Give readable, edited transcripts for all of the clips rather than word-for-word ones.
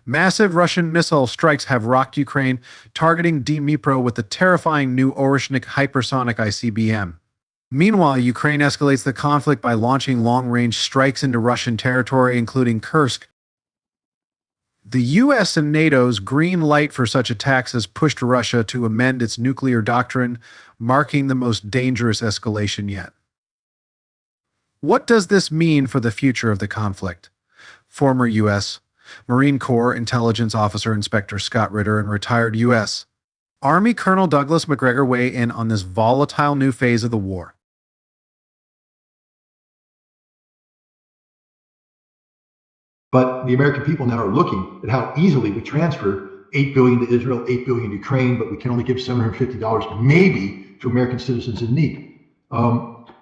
Massive Russian missile strikes have rocked Ukraine, targeting Dnipro with the terrifying new Oreshnik hypersonic ICBM. Meanwhile, Ukraine escalates the conflict by launching long-range strikes into Russian territory, including Kursk. The US and NATO's green light for such attacks has pushed Russia to amend its nuclear doctrine, marking the most dangerous escalation yet. What does this mean for the future of the conflict? Former U.S. Marine Corps Intelligence Officer Inspector Scott Ritter and retired U.S. Army Colonel Douglas Macgregor weigh in on this volatile new phase of the war. But the American people now are looking at how easily we transfer $8 billion to Israel, $8 billion to Ukraine, but we can only give $750 maybe to American citizens in need.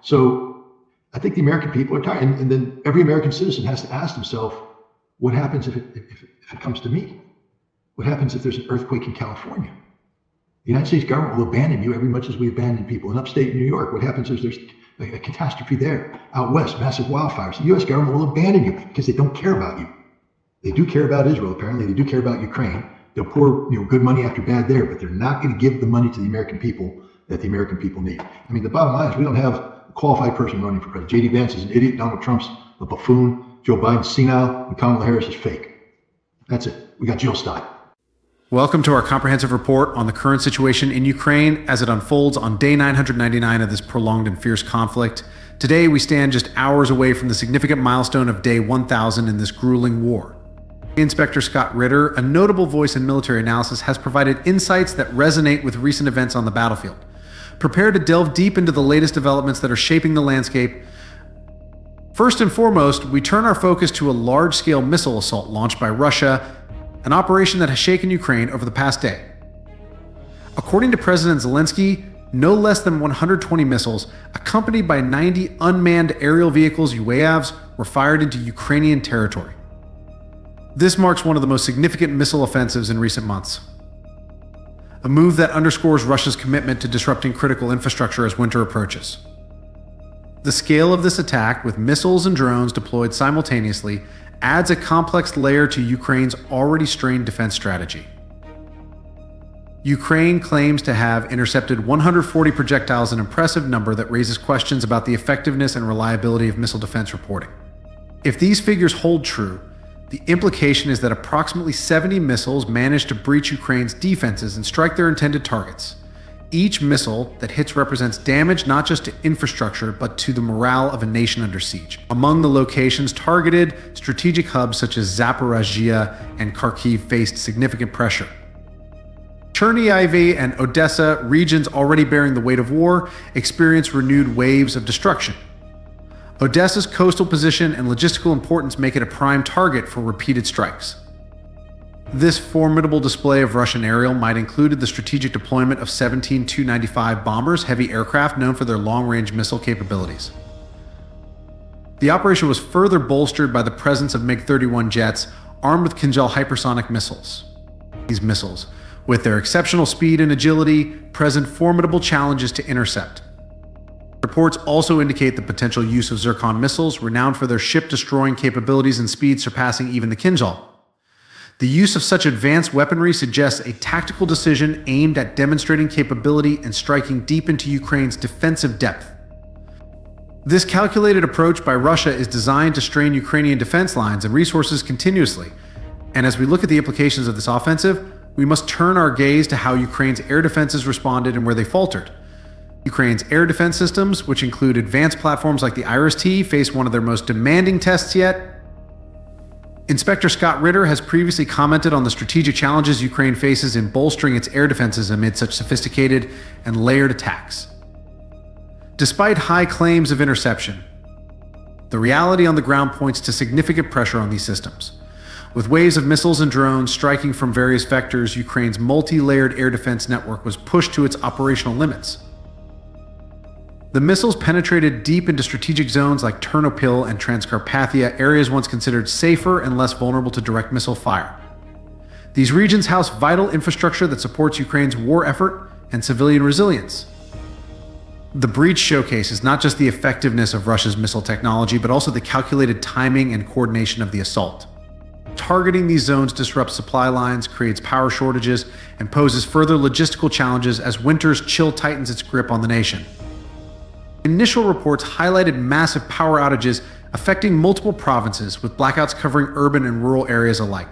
So I think the American people are tired. And then every American citizen has to ask themselves, what happens if it comes to me? What happens if there's an earthquake in California? The United States government will abandon you every much as we abandon people. In upstate New York, what happens is there's a catastrophe there. Out west, massive wildfires. The U.S. government will abandon you because they don't care about you. They do care about Israel, apparently. They do care about Ukraine. They'll pour good money after bad there, but they're not going to give the money to the American people that the American people need. I mean, the bottom line is we don't have a qualified person running for president. J.D. Vance is an idiot. Donald Trump's a buffoon. Joe Biden's senile. And Kamala Harris is fake. That's it. We got Jill Stein. Welcome to our comprehensive report on the current situation in Ukraine as it unfolds on day 999 of this prolonged and fierce conflict. Today, we stand just hours away from the significant milestone of day 1000 in this grueling war. Inspector Scott Ritter, a notable voice in military analysis, has provided insights that resonate with recent events on the battlefield. Prepare to delve deep into the latest developments that are shaping the landscape. First and foremost, we turn our focus to a large-scale missile assault launched by Russia, an operation that has shaken Ukraine over the past day. According to President Zelensky, no less than 120 missiles, accompanied by 90 unmanned aerial vehicles UAVs, were fired into Ukrainian territory. This marks one of the most significant missile offensives in recent months. A move that underscores Russia's commitment to disrupting critical infrastructure as winter approaches. The scale of this attack, with missiles and drones deployed simultaneously, adds a complex layer to Ukraine's already strained defense strategy. Ukraine claims to have intercepted 140 projectiles, an impressive number that raises questions about the effectiveness and reliability of missile defense reporting. If these figures hold true, the implication is that approximately 70 missiles managed to breach Ukraine's defenses and strike their intended targets. Each missile that hits represents damage not just to infrastructure, but to the morale of a nation under siege. Among the locations targeted, strategic hubs such as Zaporizhzhia and Kharkiv faced significant pressure. Chernihiv and Odessa, regions already bearing the weight of war, experienced renewed waves of destruction. Odessa's coastal position and logistical importance make it a prime target for repeated strikes. This formidable display of Russian aerial might include the strategic deployment of 17 Tu-95 bombers, heavy aircraft known for their long-range missile capabilities. The operation was further bolstered by the presence of MiG-31 jets armed with Kinzhal hypersonic missiles. These missiles, with their exceptional speed and agility, present formidable challenges to intercept. Reports also indicate the potential use of Zircon missiles, renowned for their ship-destroying capabilities and speed surpassing even the Kinzhal. The use of such advanced weaponry suggests a tactical decision aimed at demonstrating capability and striking deep into Ukraine's defensive depth. This calculated approach by Russia is designed to strain Ukrainian defense lines and resources continuously. And as we look at the implications of this offensive, we must turn our gaze to how Ukraine's air defenses responded and where they faltered. Ukraine's air defense systems, which include advanced platforms like the Iris-T, faced one of their most demanding tests yet. Inspector Scott Ritter has previously commented on the strategic challenges Ukraine faces in bolstering its air defenses amid such sophisticated and layered attacks. Despite high claims of interception, the reality on the ground points to significant pressure on these systems. With waves of missiles and drones striking from various vectors, Ukraine's multi-layered air defense network was pushed to its operational limits. The missiles penetrated deep into strategic zones like Ternopil and Transcarpathia, areas once considered safer and less vulnerable to direct missile fire. These regions house vital infrastructure that supports Ukraine's war effort and civilian resilience. The breach showcases not just the effectiveness of Russia's missile technology, but also the calculated timing and coordination of the assault. Targeting these zones disrupts supply lines, creates power shortages, and poses further logistical challenges as winter's chill tightens its grip on the nation. Initial reports highlighted massive power outages affecting multiple provinces, with blackouts covering urban and rural areas alike.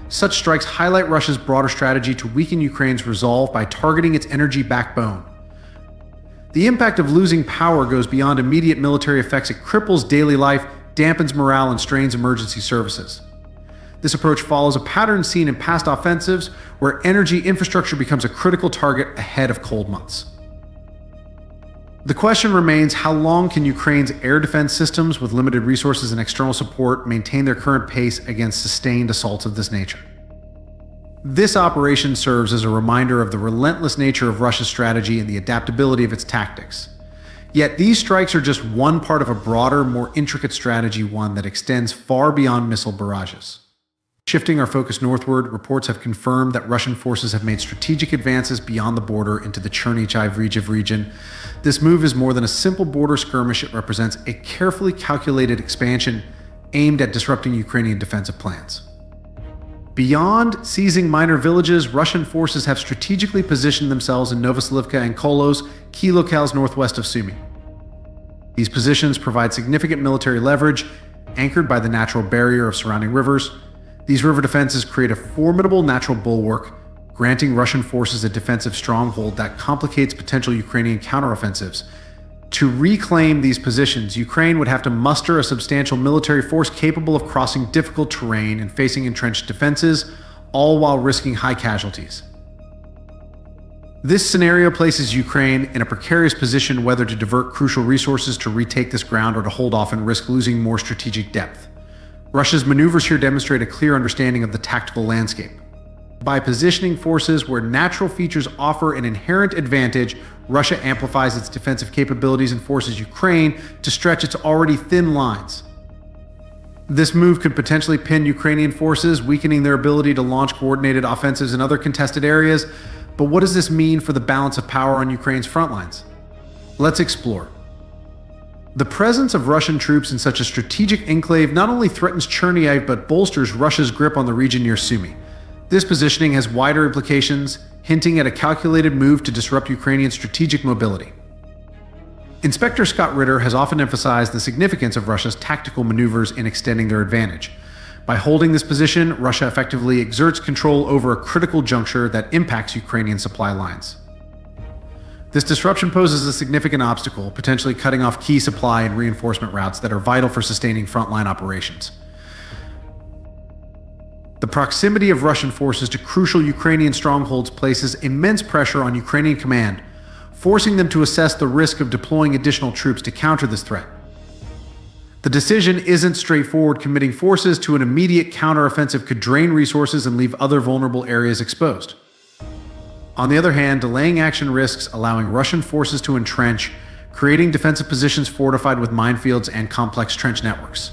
Such strikes highlight Russia's broader strategy to weaken Ukraine's resolve by targeting its energy backbone. The impact of losing power goes beyond immediate military effects. It cripples daily life, dampens morale, and strains emergency services. This approach follows a pattern seen in past offensives where energy infrastructure becomes a critical target ahead of cold months. The question remains, how long can Ukraine's air defense systems, with limited resources and external support, maintain their current pace against sustained assaults of this nature? This operation serves as a reminder of the relentless nature of Russia's strategy and the adaptability of its tactics. Yet these strikes are just one part of a broader, more intricate strategy, one that extends far beyond missile barrages. Shifting our focus northward, reports have confirmed that Russian forces have made strategic advances beyond the border into the Chernihiv region. This move is more than a simple border skirmish. It represents a carefully calculated expansion aimed at disrupting Ukrainian defensive plans. Beyond seizing minor villages, Russian forces have strategically positioned themselves in Novoselivka and Kolos, key locales northwest of Sumy. These positions provide significant military leverage, anchored by the natural barrier of surrounding rivers. These river defenses create a formidable natural bulwark, granting Russian forces a defensive stronghold that complicates potential Ukrainian counteroffensives. To reclaim these positions, Ukraine would have to muster a substantial military force capable of crossing difficult terrain and facing entrenched defenses, all while risking high casualties. This scenario places Ukraine in a precarious position whether to divert crucial resources to retake this ground or to hold off and risk losing more strategic depth. Russia's maneuvers here demonstrate a clear understanding of the tactical landscape. By positioning forces where natural features offer an inherent advantage, Russia amplifies its defensive capabilities and forces Ukraine to stretch its already thin lines. This move could potentially pin Ukrainian forces, weakening their ability to launch coordinated offensives in other contested areas. But what does this mean for the balance of power on Ukraine's front lines? Let's explore. The presence of Russian troops in such a strategic enclave not only threatens Chernihiv but bolsters Russia's grip on the region near Sumy. This positioning has wider implications, hinting at a calculated move to disrupt Ukrainian strategic mobility. Inspector Scott Ritter has often emphasized the significance of Russia's tactical maneuvers in extending their advantage. By holding this position, Russia effectively exerts control over a critical juncture that impacts Ukrainian supply lines. This disruption poses a significant obstacle, potentially cutting off key supply and reinforcement routes that are vital for sustaining frontline operations. The proximity of Russian forces to crucial Ukrainian strongholds places immense pressure on Ukrainian command, forcing them to assess the risk of deploying additional troops to counter this threat. The decision isn't straightforward. Committing forces to an immediate counteroffensive could drain resources and leave other vulnerable areas exposed. On the other hand, delaying action risks allowing Russian forces to entrench, creating defensive positions fortified with minefields and complex trench networks.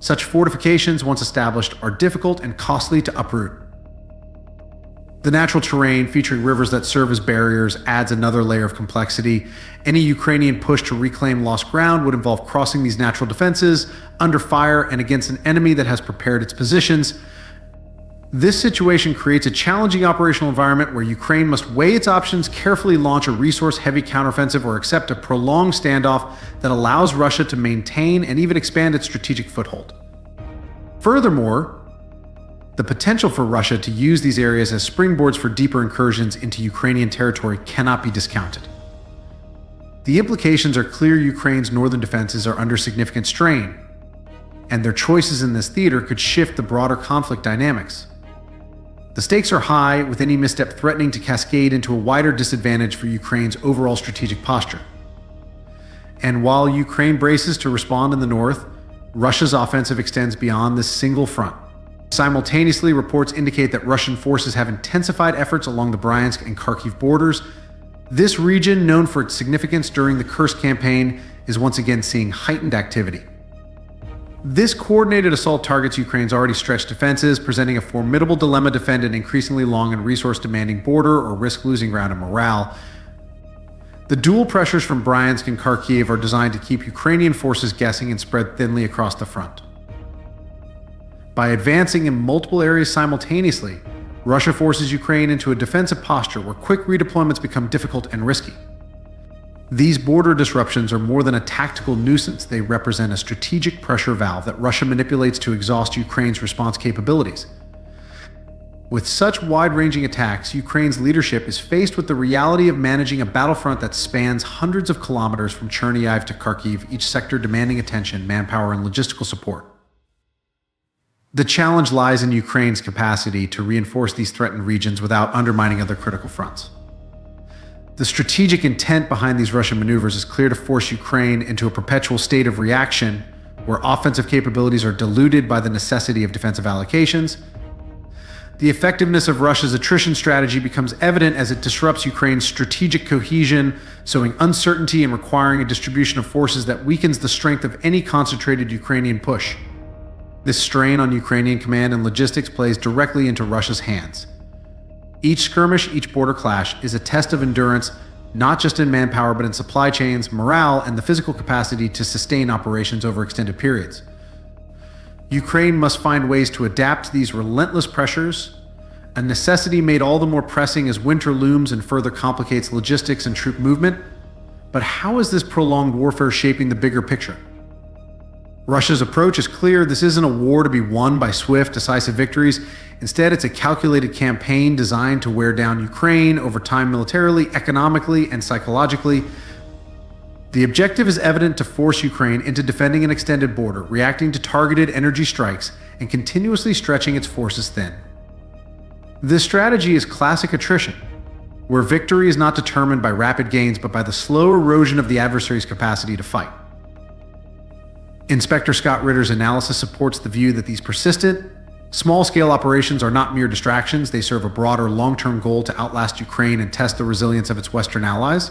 Such fortifications, once established, are difficult and costly to uproot. The natural terrain, featuring rivers that serve as barriers, adds another layer of complexity. Any Ukrainian push to reclaim lost ground would involve crossing these natural defenses, under fire, and against an enemy that has prepared its positions. This situation creates a challenging operational environment where Ukraine must weigh its options, carefully launch a resource-heavy counteroffensive, or accept a prolonged standoff that allows Russia to maintain and even expand its strategic foothold. Furthermore, the potential for Russia to use these areas as springboards for deeper incursions into Ukrainian territory cannot be discounted. The implications are clear. Ukraine's northern defenses are under significant strain, and their choices in this theater could shift the broader conflict dynamics. The stakes are high, with any misstep threatening to cascade into a wider disadvantage for Ukraine's overall strategic posture. And while Ukraine braces to respond in the north, Russia's offensive extends beyond this single front. Simultaneously, reports indicate that Russian forces have intensified efforts along the Bryansk and Kharkiv borders. This region, known for its significance during the Kursk campaign, is once again seeing heightened activity. This coordinated assault targets Ukraine's already stretched defenses, presenting a formidable dilemma: defend an increasingly long and resource-demanding border or risk losing ground and morale. The dual pressures from Bryansk and Kharkiv are designed to keep Ukrainian forces guessing and spread thinly across the front. By advancing in multiple areas simultaneously, Russia forces Ukraine into a defensive posture where quick redeployments become difficult and risky. These border disruptions are more than a tactical nuisance. They represent a strategic pressure valve that Russia manipulates to exhaust Ukraine's response capabilities. With such wide-ranging attacks, Ukraine's leadership is faced with the reality of managing a battlefront that spans hundreds of kilometers from Chernihiv to Kharkiv, each sector demanding attention, manpower, and logistical support. The challenge lies in Ukraine's capacity to reinforce these threatened regions without undermining other critical fronts. The strategic intent behind these Russian maneuvers is clear: to force Ukraine into a perpetual state of reaction, where offensive capabilities are diluted by the necessity of defensive allocations. The effectiveness of Russia's attrition strategy becomes evident as it disrupts Ukraine's strategic cohesion, sowing uncertainty and requiring a distribution of forces that weakens the strength of any concentrated Ukrainian push. This strain on Ukrainian command and logistics plays directly into Russia's hands. Each skirmish, each border clash, is a test of endurance, not just in manpower but in supply chains, morale, and the physical capacity to sustain operations over extended periods. Ukraine must find ways to adapt to these relentless pressures, a necessity made all the more pressing as winter looms and further complicates logistics and troop movement. But how is this prolonged warfare shaping the bigger picture? Russia's approach is clear. This isn't a war to be won by swift, decisive victories. Instead, it's a calculated campaign designed to wear down Ukraine over time militarily, economically, and psychologically. The objective is evident: to force Ukraine into defending an extended border, reacting to targeted energy strikes, and continuously stretching its forces thin. This strategy is classic attrition, where victory is not determined by rapid gains but by the slow erosion of the adversary's capacity to fight. Inspector Scott Ritter's analysis supports the view that these persistent, small-scale operations are not mere distractions. They serve a broader, long-term goal to outlast Ukraine and test the resilience of its Western allies.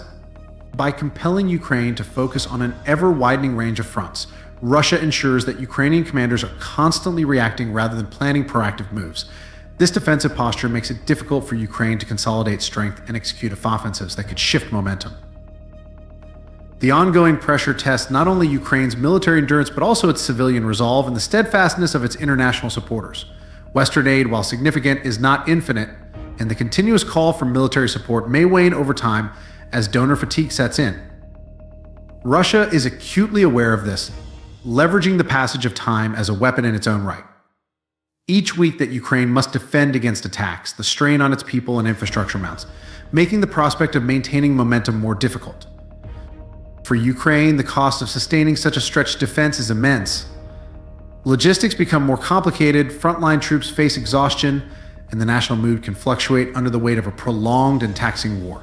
By compelling Ukraine to focus on an ever-widening range of fronts, Russia ensures that Ukrainian commanders are constantly reacting rather than planning proactive moves. This defensive posture makes it difficult for Ukraine to consolidate strength and execute offensives that could shift momentum. The ongoing pressure tests not only Ukraine's military endurance but also its civilian resolve and the steadfastness of its international supporters. Western aid, while significant, is not infinite, and the continuous call for military support may wane over time as donor fatigue sets in. Russia is acutely aware of this, leveraging the passage of time as a weapon in its own right. Each week that Ukraine must defend against attacks, the strain on its people and infrastructure mounts, making the prospect of maintaining momentum more difficult. For Ukraine, the cost of sustaining such a stretched defense is immense. Logistics become more complicated, frontline troops face exhaustion, and the national mood can fluctuate under the weight of a prolonged and taxing war.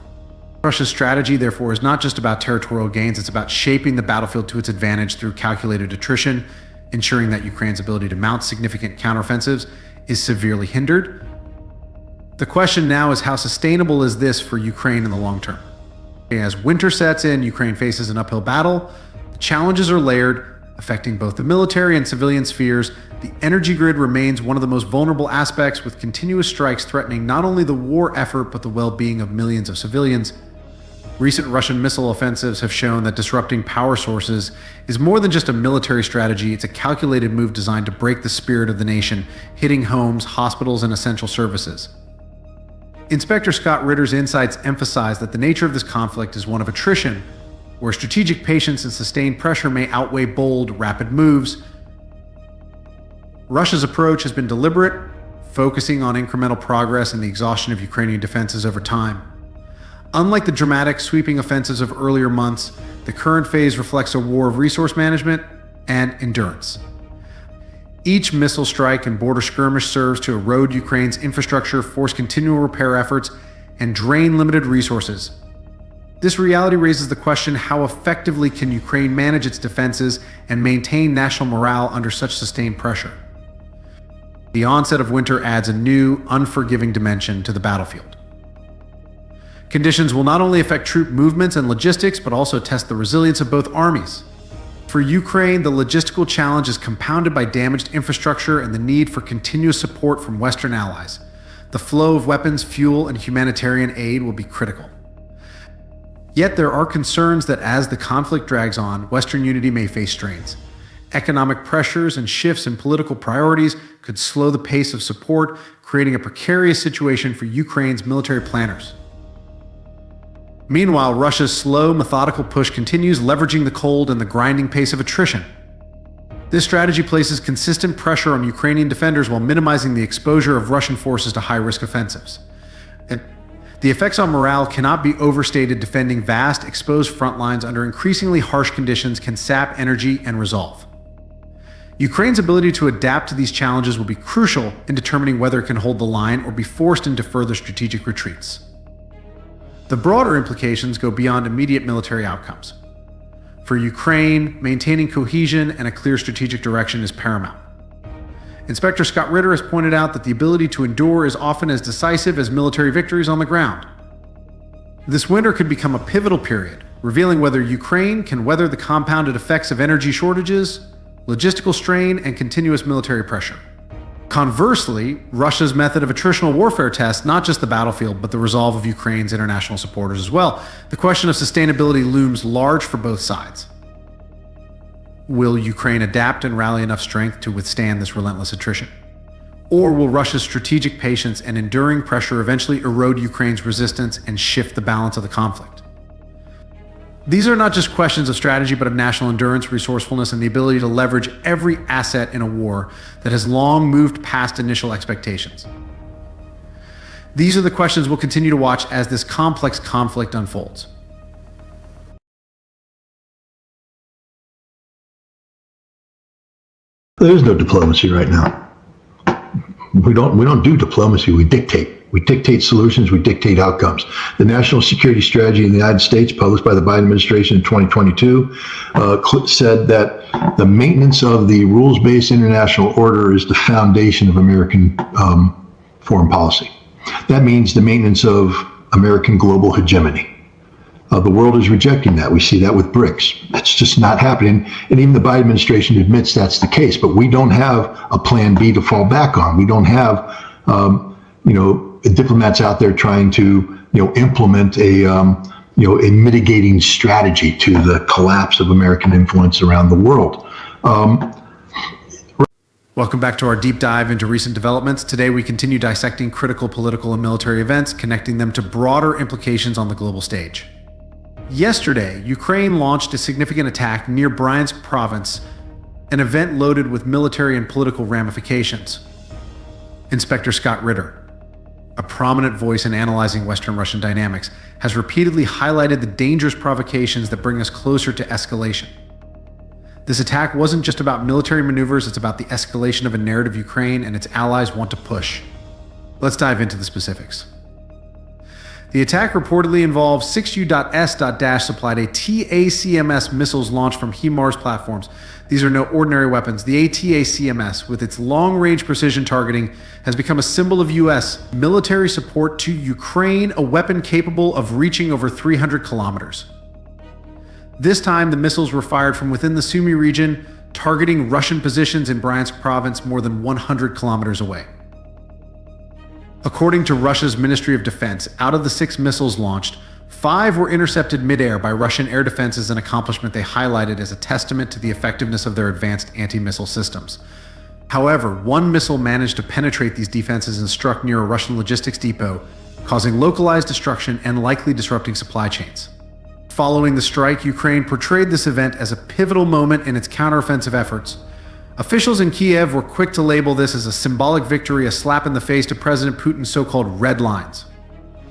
Russia's strategy, therefore, is not just about territorial gains, it's about shaping the battlefield to its advantage through calculated attrition, ensuring that Ukraine's ability to mount significant counteroffensives is severely hindered. The question now is, how sustainable is this for Ukraine in the long term? As winter sets in, Ukraine faces an uphill battle. The challenges are layered, affecting both the military and civilian spheres. The energy grid remains one of the most vulnerable aspects, with continuous strikes threatening not only the war effort but the well-being of millions of civilians. Recent Russian missile offensives have shown that disrupting power sources is more than just a military strategy. It's a calculated move designed to break the spirit of the nation, hitting homes, hospitals, and essential services. Inspector Scott Ritter's insights emphasize that the nature of this conflict is one of attrition, where strategic patience and sustained pressure may outweigh bold, rapid moves. Russia's approach has been deliberate, focusing on incremental progress and the exhaustion of Ukrainian defenses over time. Unlike the dramatic, sweeping offensives of earlier months, the current phase reflects a war of resource management and endurance. Each missile strike and border skirmish serves to erode Ukraine's infrastructure, force continual repair efforts, and drain limited resources. This reality raises the question: how effectively can Ukraine manage its defenses and maintain national morale under such sustained pressure? The onset of winter adds a new, unforgiving dimension to the battlefield. Conditions will not only affect troop movements and logistics, but also test the resilience of both armies. For Ukraine, the logistical challenge is compounded by damaged infrastructure and the need for continuous support from Western allies. The flow of weapons, fuel, and humanitarian aid will be critical. Yet there are concerns that as the conflict drags on, Western unity may face strains. Economic pressures and shifts in political priorities could slow the pace of support, creating a precarious situation for Ukraine's military planners. Meanwhile, Russia's slow, methodical push continues, leveraging the cold and the grinding pace of attrition. This strategy places consistent pressure on Ukrainian defenders while minimizing the exposure of Russian forces to high-risk offensives. And the effects on morale cannot be overstated. Defending vast, exposed front lines under increasingly harsh conditions can sap energy and resolve. Ukraine's ability to adapt to these challenges will be crucial in determining whether it can hold the line or be forced into further strategic retreats. The broader implications go beyond immediate military outcomes. For Ukraine, maintaining cohesion and a clear strategic direction is paramount. Inspector Scott Ritter has pointed out that the ability to endure is often as decisive as military victories on the ground. This winter could become a pivotal period, revealing whether Ukraine can weather the compounded effects of energy shortages, logistical strain, and continuous military pressure. Conversely, Russia's method of attritional warfare tests not just the battlefield, but the resolve of Ukraine's international supporters as well. The question of sustainability looms large for both sides. Will Ukraine adapt and rally enough strength to withstand this relentless attrition? Or will Russia's strategic patience and enduring pressure eventually erode Ukraine's resistance and shift the balance of the conflict? These are not just questions of strategy, but of national endurance, resourcefulness, and the ability to leverage every asset in a war that has long moved past initial expectations. These are the questions we'll continue to watch as this complex conflict unfolds. There is no diplomacy right now. We don't do diplomacy. We dictate. We dictate solutions. We dictate outcomes. The National Security Strategy in the United States, published by the Biden administration in 2022, said that the maintenance of the rules-based international order is the foundation of American foreign policy. That means the maintenance of American global hegemony. The world is rejecting that. We see that with BRICS. That's just not happening. And even the Biden administration admits that's the case. But we don't have a plan B to fall back on. We don't have, diplomats out there trying to, implement a mitigating strategy to the collapse of American influence around the world. Welcome back to our deep dive into recent developments. Today, we continue dissecting critical political and military events, connecting them to broader implications on the global stage. Yesterday, Ukraine launched a significant attack near Bryansk province, an event loaded with military and political ramifications. Inspector Scott Ritter, a prominent voice in analyzing Western Russian dynamics, has repeatedly highlighted the dangerous provocations that bring us closer to escalation. This attack wasn't just about military maneuvers, it's about the escalation of a narrative Ukraine and its allies want to push. Let's dive into the specifics. The attack reportedly involved 6U.S.- supplied ATACMS missiles launched from HIMARS platforms. These are no ordinary weapons. The ATACMS, with its long-range precision targeting, has become a symbol of U.S. military support to Ukraine, a weapon capable of reaching over 300 kilometers. This time, the missiles were fired from within the Sumy region, targeting Russian positions in Bryansk province more than 100 kilometers away. According to Russia's Ministry of Defense, out of the 6 missiles launched, 5 were intercepted mid-air by Russian air defenses, an accomplishment they highlighted as a testament to the effectiveness of their advanced anti-missile systems. However, 1 missile managed to penetrate these defenses and struck near a Russian logistics depot, causing localized destruction and likely disrupting supply chains. Following the strike, Ukraine portrayed this event as a pivotal moment in its counteroffensive efforts. Officials in Kiev were quick to label this as a symbolic victory, a slap in the face to President Putin's so-called red lines.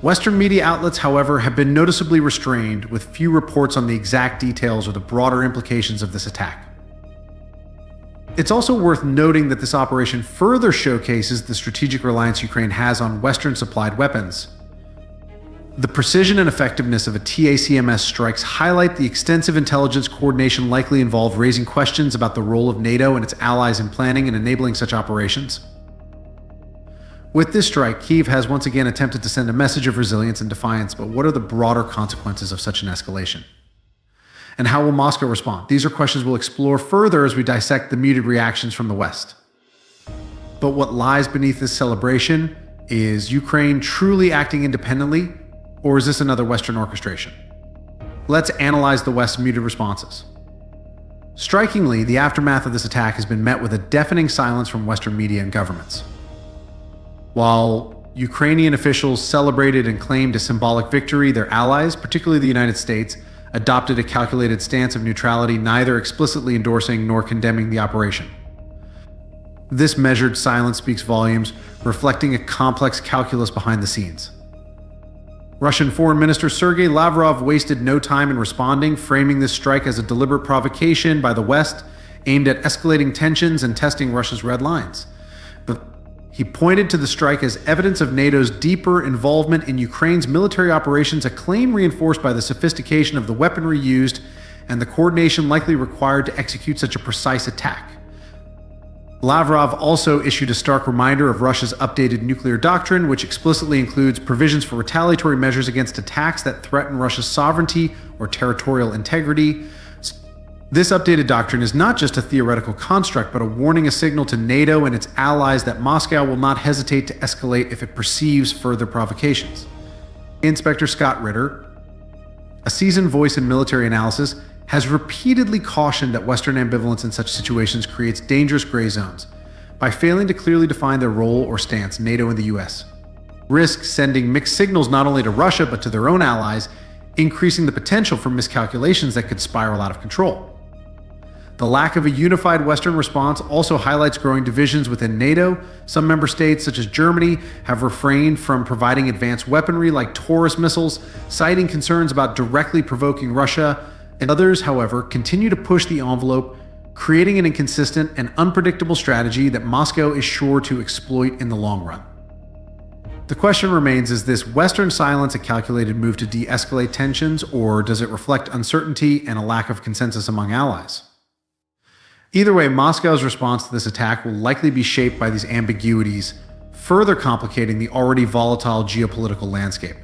Western media outlets, however, have been noticeably restrained, with few reports on the exact details or the broader implications of this attack. It's also worth noting that this operation further showcases the strategic reliance Ukraine has on Western-supplied weapons. The precision and effectiveness of a TACMS strikes highlight the extensive intelligence coordination likely involved, raising questions about the role of NATO and its allies in planning and enabling such operations. With this strike, Kyiv has once again attempted to send a message of resilience and defiance, but what are the broader consequences of such an escalation? And how will Moscow respond? These are questions we'll explore further as we dissect the muted reactions from the West. But what lies beneath this celebration? Is Ukraine truly acting independently? Or is this another Western orchestration? Let's analyze the West's muted responses. Strikingly, the aftermath of this attack has been met with a deafening silence from Western media and governments. While Ukrainian officials celebrated and claimed a symbolic victory, their allies, particularly the United States, adopted a calculated stance of neutrality, neither explicitly endorsing nor condemning the operation. This measured silence speaks volumes, reflecting a complex calculus behind the scenes. Russian Foreign Minister Sergei Lavrov wasted no time in responding, framing this strike as a deliberate provocation by the West aimed at escalating tensions and testing Russia's red lines. But he pointed to the strike as evidence of NATO's deeper involvement in Ukraine's military operations, a claim reinforced by the sophistication of the weaponry used and the coordination likely required to execute such a precise attack. Lavrov also issued a stark reminder of Russia's updated nuclear doctrine, which explicitly includes provisions for retaliatory measures against attacks that threaten Russia's sovereignty or territorial integrity. This updated doctrine is not just a theoretical construct, but a warning, a signal to NATO and its allies that Moscow will not hesitate to escalate if it perceives further provocations. Inspector Scott Ritter, a seasoned voice in military analysis, has repeatedly cautioned that Western ambivalence in such situations creates dangerous gray zones by failing to clearly define their role or stance. NATO and the US risk sending mixed signals not only to Russia but to their own allies, increasing the potential for miscalculations that could spiral out of control. The lack of a unified Western response also highlights growing divisions within NATO. Some member states, such as Germany, have refrained from providing advanced weaponry like Taurus missiles, citing concerns about directly provoking Russia, and others, however, continue to push the envelope, creating an inconsistent and unpredictable strategy that Moscow is sure to exploit in the long run. The question remains, is this Western silence a calculated move to de-escalate tensions, or does it reflect uncertainty and a lack of consensus among allies? Either way, Moscow's response to this attack will likely be shaped by these ambiguities, further complicating the already volatile geopolitical landscape.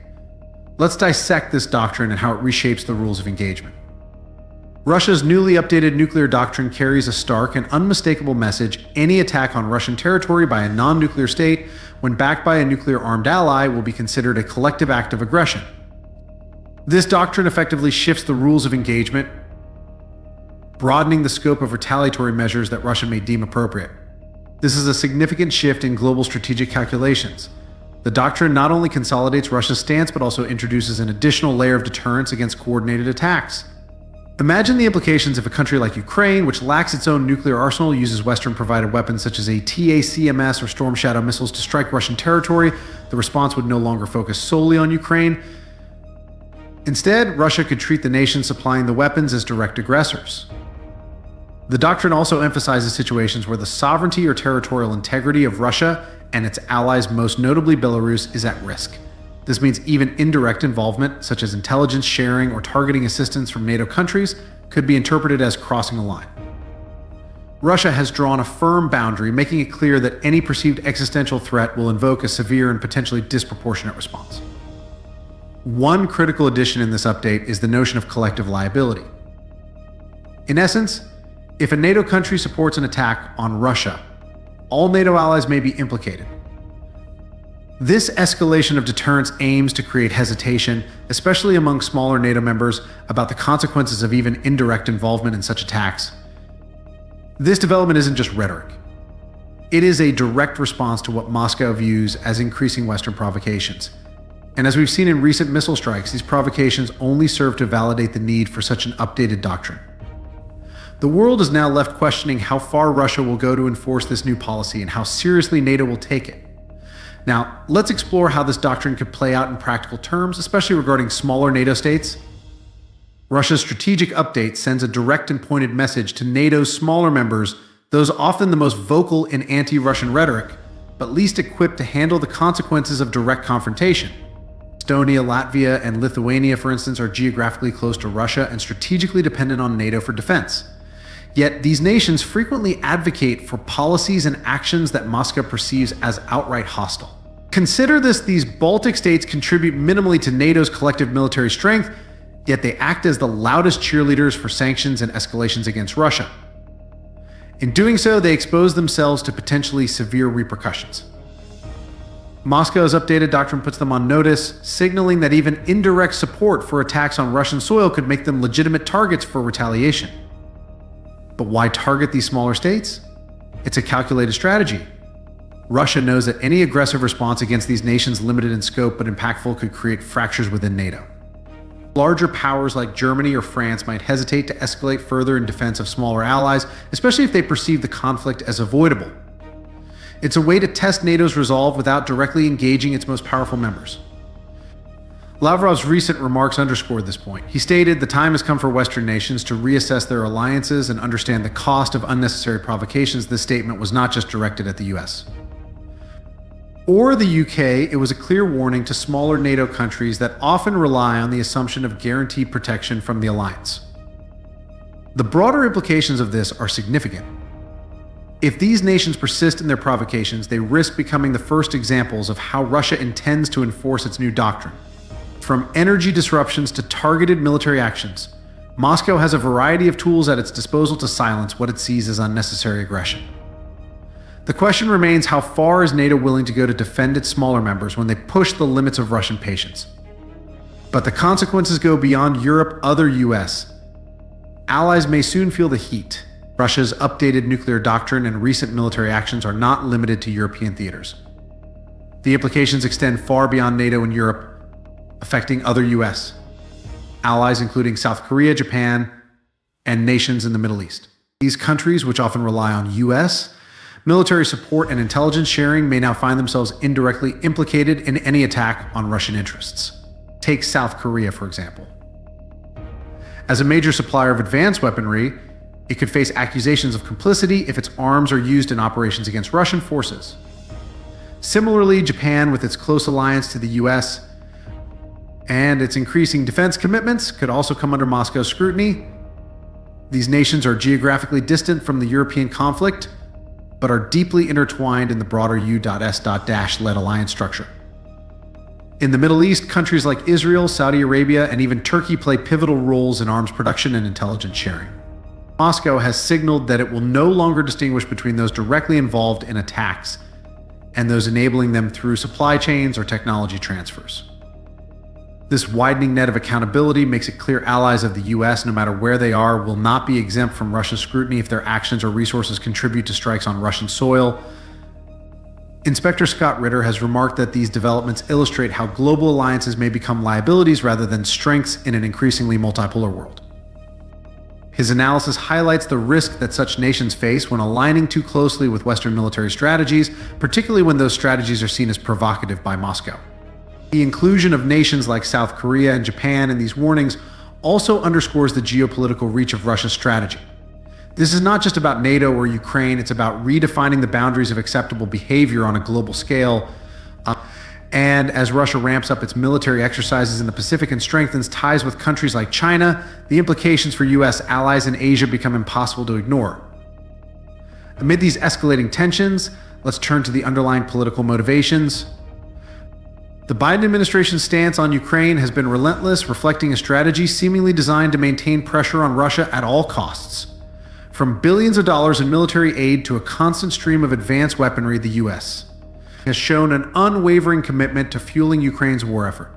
Let's dissect this doctrine and how it reshapes the rules of engagement. Russia's newly updated nuclear doctrine carries a stark and unmistakable message: any attack on Russian territory by a non-nuclear state, when backed by a nuclear-armed ally, will be considered a collective act of aggression. This doctrine effectively shifts the rules of engagement, broadening the scope of retaliatory measures that Russia may deem appropriate. This is a significant shift in global strategic calculations. The doctrine not only consolidates Russia's stance, but also introduces an additional layer of deterrence against coordinated attacks. Imagine the implications if a country like Ukraine, which lacks its own nuclear arsenal, uses Western-provided weapons such as ATACMS or Storm Shadow missiles to strike Russian territory. The response would no longer focus solely on Ukraine. Instead, Russia could treat the nation supplying the weapons as direct aggressors. The doctrine also emphasizes situations where the sovereignty or territorial integrity of Russia and its allies, most notably Belarus, is at risk. This means even indirect involvement, such as intelligence sharing or targeting assistance from NATO countries, could be interpreted as crossing a line. Russia has drawn a firm boundary, making it clear that any perceived existential threat will invoke a severe and potentially disproportionate response. One critical addition in this update is the notion of collective liability. In essence, if a NATO country supports an attack on Russia, all NATO allies may be implicated. This escalation of deterrence aims to create hesitation, especially among smaller NATO members, about the consequences of even indirect involvement in such attacks. This development isn't just rhetoric. It is a direct response to what Moscow views as increasing Western provocations. And as we've seen in recent missile strikes, these provocations only serve to validate the need for such an updated doctrine. The world is now left questioning how far Russia will go to enforce this new policy and how seriously NATO will take it. Now, let's explore how this doctrine could play out in practical terms, especially regarding smaller NATO states. Russia's strategic update sends a direct and pointed message to NATO's smaller members, those often the most vocal in anti-Russian rhetoric, but least equipped to handle the consequences of direct confrontation. Estonia, Latvia, and Lithuania, for instance, are geographically close to Russia and strategically dependent on NATO for defense. Yet these nations frequently advocate for policies and actions that Moscow perceives as outright hostile. Consider this: these Baltic states contribute minimally to NATO's collective military strength, yet they act as the loudest cheerleaders for sanctions and escalations against Russia. In doing so, they expose themselves to potentially severe repercussions. Moscow's updated doctrine puts them on notice, signaling that even indirect support for attacks on Russian soil could make them legitimate targets for retaliation. But why target these smaller states? It's a calculated strategy. Russia knows that any aggressive response against these nations, limited in scope but impactful, could create fractures within NATO. Larger powers like Germany or France might hesitate to escalate further in defense of smaller allies, especially if they perceive the conflict as avoidable. It's a way to test NATO's resolve without directly engaging its most powerful members. Lavrov's recent remarks underscored this point. He stated, "The time has come for Western nations to reassess their alliances and understand the cost of unnecessary provocations." This statement was not just directed at the US or the UK, it was a clear warning to smaller NATO countries that often rely on the assumption of guaranteed protection from the alliance. The broader implications of this are significant. If these nations persist in their provocations, they risk becoming the first examples of how Russia intends to enforce its new doctrine. From energy disruptions to targeted military actions, Moscow has a variety of tools at its disposal to silence what it sees as unnecessary aggression. The question remains, how far is NATO willing to go to defend its smaller members when they push the limits of Russian patience? But the consequences go beyond Europe, other US. Allies may soon feel the heat. Russia's updated nuclear doctrine and recent military actions are not limited to European theaters. The implications extend far beyond NATO and Europe, affecting other US allies, including South Korea, Japan, and nations in the Middle East. These countries, which often rely on US military support and intelligence sharing, may now find themselves indirectly implicated in any attack on Russian interests. Take South Korea, for example. As a major supplier of advanced weaponry, it could face accusations of complicity if its arms are used in operations against Russian forces. Similarly, Japan, with its close alliance to the US and its increasing defense commitments, could also come under Moscow's scrutiny. These nations are geographically distant from the European conflict, but are deeply intertwined in the broader U.S.-led alliance structure. In the Middle East, countries like Israel, Saudi Arabia, and even Turkey play pivotal roles in arms production and intelligence sharing. Moscow has signaled that it will no longer distinguish between those directly involved in attacks and those enabling them through supply chains or technology transfers. This widening net of accountability makes it clear allies of the US, no matter where they are, will not be exempt from Russian scrutiny if their actions or resources contribute to strikes on Russian soil. Inspector Scott Ritter has remarked that these developments illustrate how global alliances may become liabilities rather than strengths in an increasingly multipolar world. His analysis highlights the risk that such nations face when aligning too closely with Western military strategies, particularly when those strategies are seen as provocative by Moscow. The inclusion of nations like South Korea and Japan in these warnings also underscores the geopolitical reach of Russia's strategy. This is not just about NATO or Ukraine, it's about redefining the boundaries of acceptable behavior on a global scale. And as Russia ramps up its military exercises in the Pacific and strengthens ties with countries like China, the implications for US allies in Asia become impossible to ignore. Amid these escalating tensions, let's turn to the underlying political motivations. The Biden administration's stance on Ukraine has been relentless, reflecting a strategy seemingly designed to maintain pressure on Russia at all costs. From billions of dollars in military aid to a constant stream of advanced weaponry, the US has shown an unwavering commitment to fueling Ukraine's war effort.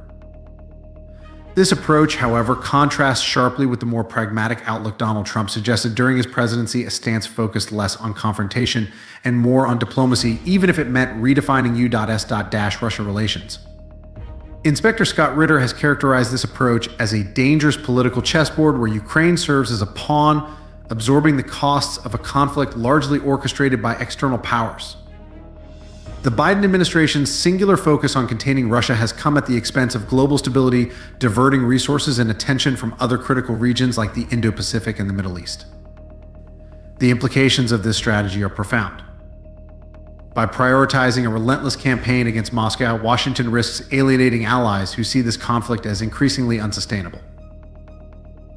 This approach, however, contrasts sharply with the more pragmatic outlook Donald Trump suggested during his presidency, a stance focused less on confrontation and more on diplomacy, even if it meant redefining U.S.-Russia relations. Inspector Scott Ritter has characterized this approach as a dangerous political chessboard where Ukraine serves as a pawn, absorbing the costs of a conflict largely orchestrated by external powers. The Biden administration's singular focus on containing Russia has come at the expense of global stability, diverting resources and attention from other critical regions like the Indo-Pacific and the Middle East. The implications of this strategy are profound. By prioritizing a relentless campaign against Moscow, Washington risks alienating allies who see this conflict as increasingly unsustainable.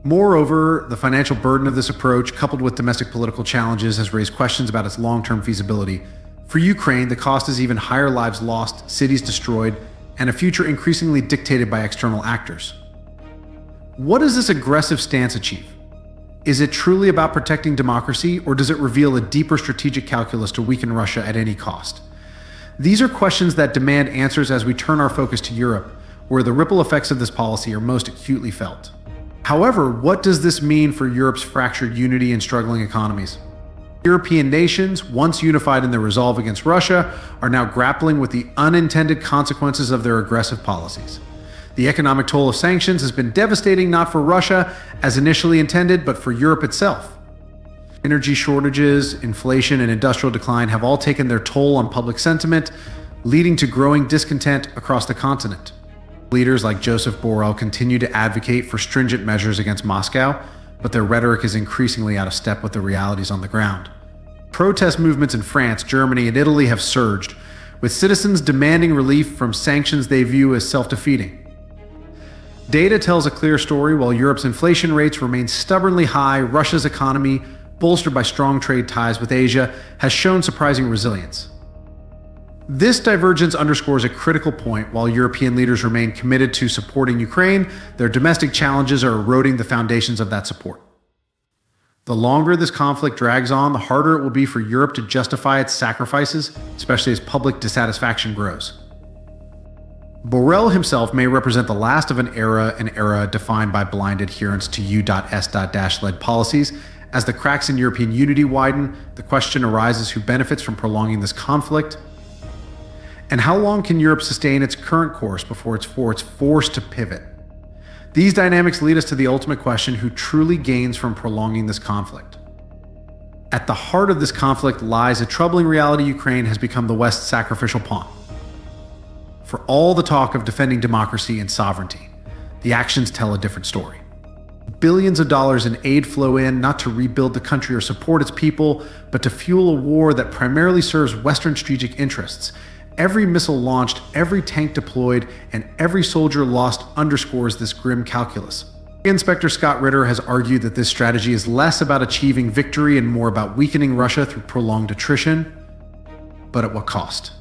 Moreover, the financial burden of this approach, coupled with domestic political challenges, has raised questions about its long-term feasibility. For Ukraine, the cost is even higher: lives lost, cities destroyed, and a future increasingly dictated by external actors. What does this aggressive stance achieve? Is it truly about protecting democracy, or does it reveal a deeper strategic calculus to weaken Russia at any cost? These are questions that demand answers as we turn our focus to Europe, where the ripple effects of this policy are most acutely felt. However, what does this mean for Europe's fractured unity and struggling economies? European nations, once unified in their resolve against Russia, are now grappling with the unintended consequences of their aggressive policies. The economic toll of sanctions has been devastating not for Russia as initially intended, but for Europe itself. Energy shortages, inflation, and industrial decline have all taken their toll on public sentiment, leading to growing discontent across the continent. Leaders like Joseph Borrell continue to advocate for stringent measures against Moscow, but their rhetoric is increasingly out of step with the realities on the ground. Protest movements in France, Germany, and Italy have surged, with citizens demanding relief from sanctions they view as self-defeating. Data tells a clear story. While Europe's inflation rates remain stubbornly high, Russia's economy, bolstered by strong trade ties with Asia, has shown surprising resilience. This divergence underscores a critical point. While European leaders remain committed to supporting Ukraine, their domestic challenges are eroding the foundations of that support. The longer this conflict drags on, the harder it will be for Europe to justify its sacrifices, especially as public dissatisfaction grows. Borrell himself may represent the last of an era defined by blind adherence to U.S.-led policies. As the cracks in European unity widen, the question arises who benefits from prolonging this conflict, and how long can Europe sustain its current course before it's forced to pivot? These dynamics lead us to the ultimate question: who truly gains from prolonging this conflict? At the heart of this conflict lies a troubling reality: Ukraine has become the West's sacrificial pawn. For all the talk of defending democracy and sovereignty, the actions tell a different story. Billions of dollars in aid flow in, not to rebuild the country or support its people, but to fuel a war that primarily serves Western strategic interests. Every missile launched, every tank deployed, and every soldier lost underscores this grim calculus. Inspector Scott Ritter has argued that this strategy is less about achieving victory and more about weakening Russia through prolonged attrition. But at what cost?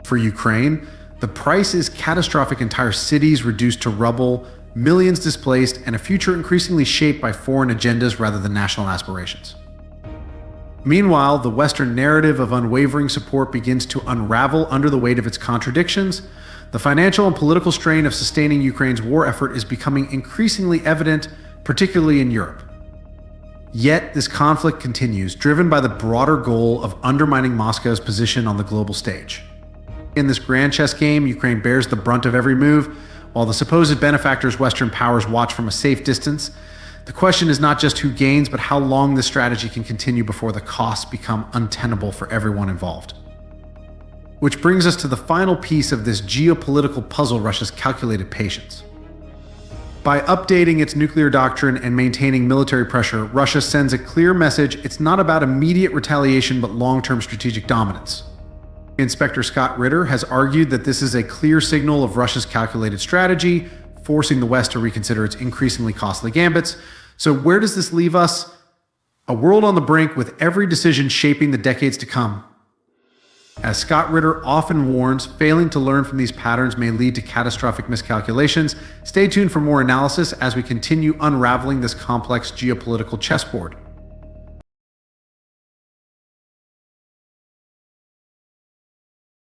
For Ukraine, the price is catastrophic: entire cities reduced to rubble, millions displaced, and a future increasingly shaped by foreign agendas rather than national aspirations. Meanwhile, the Western narrative of unwavering support begins to unravel under the weight of its contradictions. The financial and political strain of sustaining Ukraine's war effort is becoming increasingly evident, particularly in Europe. Yet, this conflict continues, driven by the broader goal of undermining Moscow's position on the global stage. In this grand chess game, Ukraine bears the brunt of every move, while the supposed benefactors Western powers watch from a safe distance. The question is not just who gains, but how long this strategy can continue before the costs become untenable for everyone involved. Which brings us to the final piece of this geopolitical puzzle: Russia's calculated patience. By updating its nuclear doctrine and maintaining military pressure, Russia sends a clear message: it's not about immediate retaliation, but long-term strategic dominance. Inspector Scott Ritter has argued that this is a clear signal of Russia's calculated strategy, forcing the West to reconsider its increasingly costly gambits. So where does this leave us? A world on the brink, with every decision shaping the decades to come. As Scott Ritter often warns, failing to learn from these patterns may lead to catastrophic miscalculations. Stay tuned for more analysis as we continue unraveling this complex geopolitical chessboard.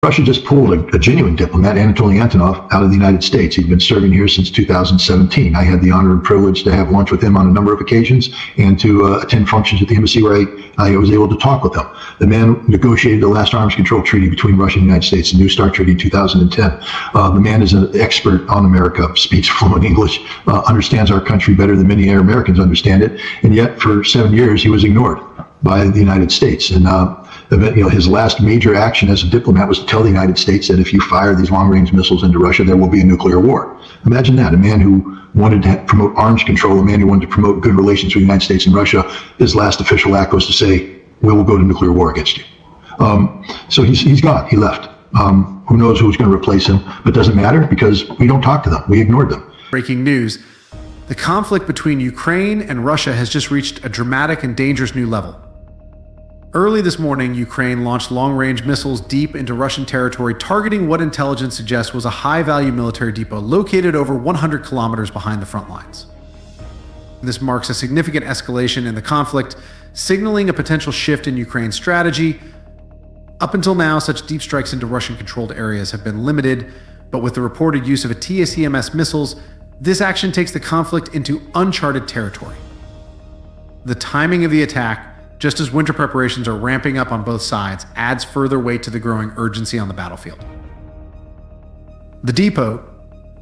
Russia just pulled a genuine diplomat, Anatoly Antonov, out of the United States. He'd been serving here since 2017. I had the honor and privilege to have lunch with him on a number of occasions and to attend functions at the embassy where I was able to talk with him. The man negotiated the last arms control treaty between Russia and the United States, the New START Treaty in 2010. The man is an expert on America, speaks fluent English, understands our country better than many Americans understand it, and yet for 7 years he was ignored by the United States. And his last major action as a diplomat was to tell the United States that if you fire these long-range missiles into Russia, there will be a nuclear war. Imagine that. A man who wanted to promote arms control, a man who wanted to promote good relations between the United States and Russia, his last official act was to say, we will go to nuclear war against you. So he's gone. He left. Who knows who's going to replace him, but it doesn't matter because we don't talk to them. We ignored them. Breaking news. The conflict between Ukraine and Russia has just reached a dramatic and dangerous new level. Early this morning, Ukraine launched long-range missiles deep into Russian territory, targeting what intelligence suggests was a high-value military depot located over 100 kilometers behind the front lines. This marks a significant escalation in the conflict, signaling a potential shift in Ukraine's strategy. Up until now, such deep strikes into Russian-controlled areas have been limited, but with the reported use of a TACMS missiles, This action takes the conflict into uncharted territory. The timing of the attack, just as winter preparations are ramping up on both sides, adds further weight to the growing urgency on the battlefield. The depot,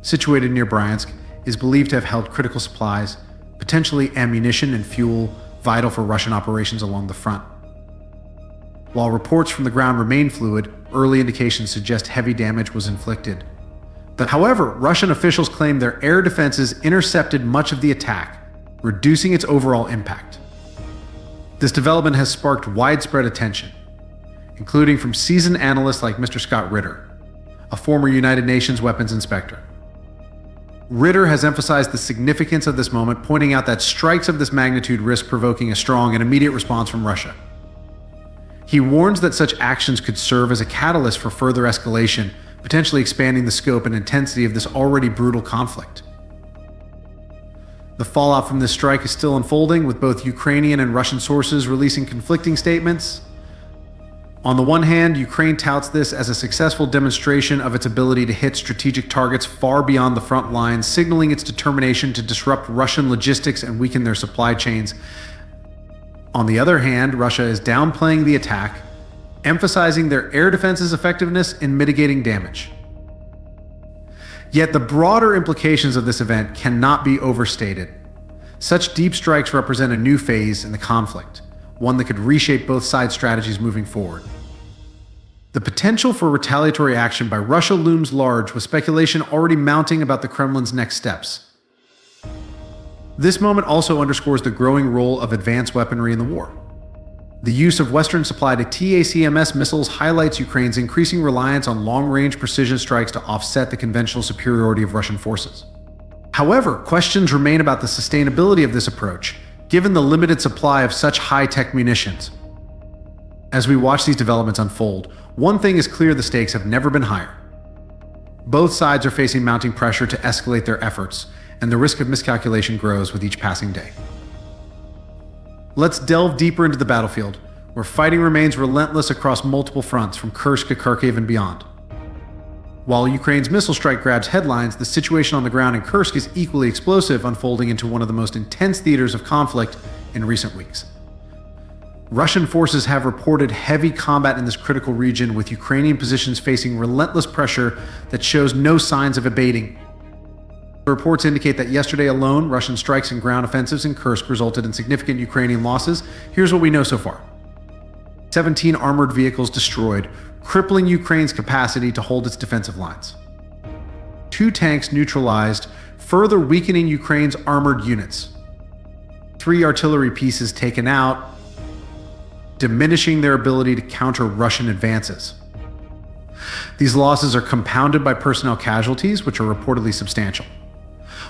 situated near Bryansk, is believed to have held critical supplies, potentially ammunition and fuel, vital for Russian operations along the front. While reports from the ground remain fluid, early indications suggest heavy damage was inflicted. However, Russian officials claim their air defenses intercepted much of the attack, reducing its overall impact. This development has sparked widespread attention, including from seasoned analysts like Mr. Scott Ritter, a former United Nations weapons inspector. Ritter has emphasized the significance of this moment, pointing out that strikes of this magnitude risk provoking a strong and immediate response from Russia. He warns that such actions could serve as a catalyst for further escalation, potentially expanding the scope and intensity of this already brutal conflict. The fallout from this strike is still unfolding, with both Ukrainian and Russian sources releasing conflicting statements. On the one hand, Ukraine touts this as a successful demonstration of its ability to hit strategic targets far beyond the front lines, signaling its determination to disrupt Russian logistics and weaken their supply chains. On the other hand, Russia is downplaying the attack, emphasizing their air defense's effectiveness in mitigating damage. Yet the broader implications of this event cannot be overstated. Such deep strikes represent a new phase in the conflict, one that could reshape both sides' strategies moving forward. The potential for retaliatory action by Russia looms large, with speculation already mounting about the Kremlin's next steps. This moment also underscores the growing role of advanced weaponry in the war. The use of Western-supplied TACMS missiles highlights Ukraine's increasing reliance on long-range precision strikes to offset the conventional superiority of Russian forces. However, questions remain about the sustainability of this approach, given the limited supply of such high-tech munitions. As we watch these developments unfold, one thing is clear: the stakes have never been higher. Both sides are facing mounting pressure to escalate their efforts, and the risk of miscalculation grows with each passing day. Let's delve deeper into the battlefield, where fighting remains relentless across multiple fronts, from Kursk to Kharkiv and beyond. While Ukraine's missile strike grabs headlines, the situation on the ground in Kursk is equally explosive, unfolding into one of the most intense theaters of conflict in recent weeks. Russian forces have reported heavy combat in this critical region, with Ukrainian positions facing relentless pressure that shows no signs of abating. Reports indicate that yesterday alone, Russian strikes and ground offensives in Kursk resulted in significant Ukrainian losses. Here's what we know so far. 17 armored vehicles destroyed, crippling Ukraine's capacity to hold its defensive lines. 2 tanks neutralized, further weakening Ukraine's armored units. 3 artillery pieces taken out, diminishing their ability to counter Russian advances. These losses are compounded by personnel casualties, which are reportedly substantial.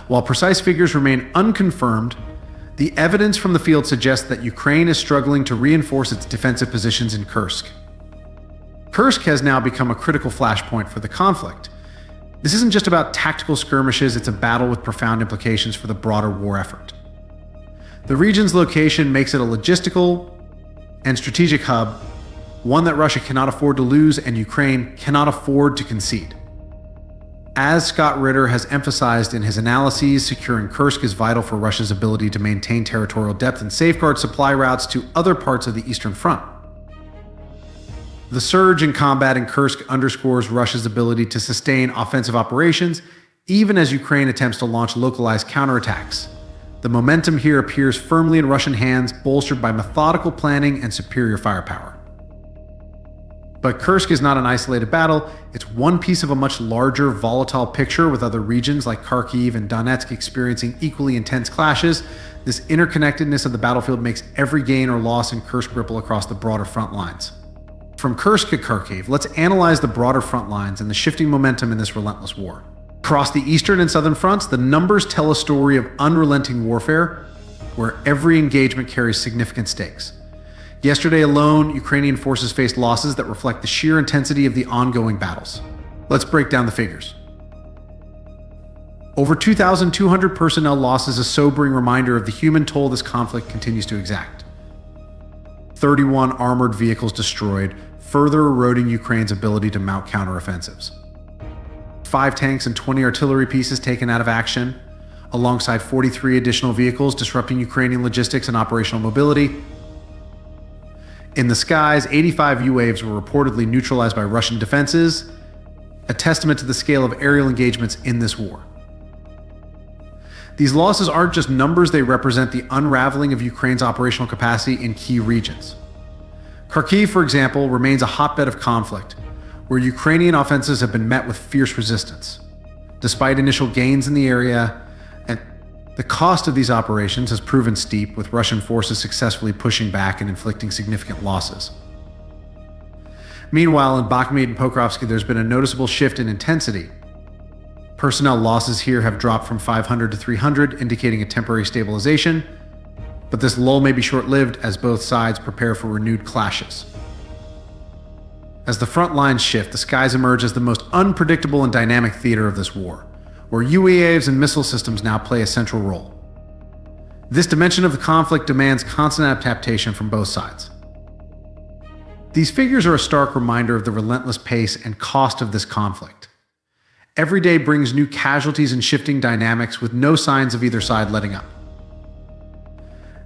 While precise figures remain unconfirmed, the evidence from the field suggests that Ukraine is struggling to reinforce its defensive positions in Kursk. Kursk has now become a critical flashpoint for the conflict. This isn't just about tactical skirmishes, it's a battle with profound implications for the broader war effort. The region's location makes it a logistical and strategic hub, one that Russia cannot afford to lose and Ukraine cannot afford to concede. As Scott Ritter has emphasized in his analyses, securing Kursk is vital for Russia's ability to maintain territorial depth and safeguard supply routes to other parts of the Eastern Front. The surge in combat in Kursk underscores Russia's ability to sustain offensive operations, even as Ukraine attempts to launch localized counterattacks. The momentum here appears firmly in Russian hands, bolstered by methodical planning and superior firepower. But Kursk is not an isolated battle. It's one piece of a much larger, volatile picture, with other regions like Kharkiv and Donetsk experiencing equally intense clashes. This interconnectedness of the battlefield makes every gain or loss in Kursk ripple across the broader front lines. From Kursk to Kharkiv, let's analyze the broader front lines and the shifting momentum in this relentless war. Across the eastern and southern fronts, the numbers tell a story of unrelenting warfare, where every engagement carries significant stakes. Yesterday alone, Ukrainian forces faced losses that reflect the sheer intensity of the ongoing battles. Let's break down the figures. Over 2,200 personnel loss is a sobering reminder of the human toll this conflict continues to exact. 31 armored vehicles destroyed, further eroding Ukraine's ability to mount counteroffensives. 5 tanks and 20 artillery pieces taken out of action, alongside 43 additional vehicles disrupting Ukrainian logistics and operational mobility. In the skies, 85 UAVs were reportedly neutralized by Russian defenses, a testament to the scale of aerial engagements in this war. These losses aren't just numbers, they represent the unraveling of Ukraine's operational capacity in key regions. Kharkiv, for example, remains a hotbed of conflict, where Ukrainian offensives have been met with fierce resistance. Despite initial gains in the area, and the cost of these operations has proven steep, with Russian forces successfully pushing back and inflicting significant losses. Meanwhile, in Bakhmut and Pokrovsky, there's been a noticeable shift in intensity. Personnel losses here have dropped from 500 to 300, indicating a temporary stabilization, but this lull may be short-lived as both sides prepare for renewed clashes. As the front lines shift, the skies emerge as the most unpredictable and dynamic theater of this war, where UAVs and missile systems now play a central role. This dimension of the conflict demands constant adaptation from both sides. These figures are a stark reminder of the relentless pace and cost of this conflict. Every day brings new casualties and shifting dynamics, with no signs of either side letting up.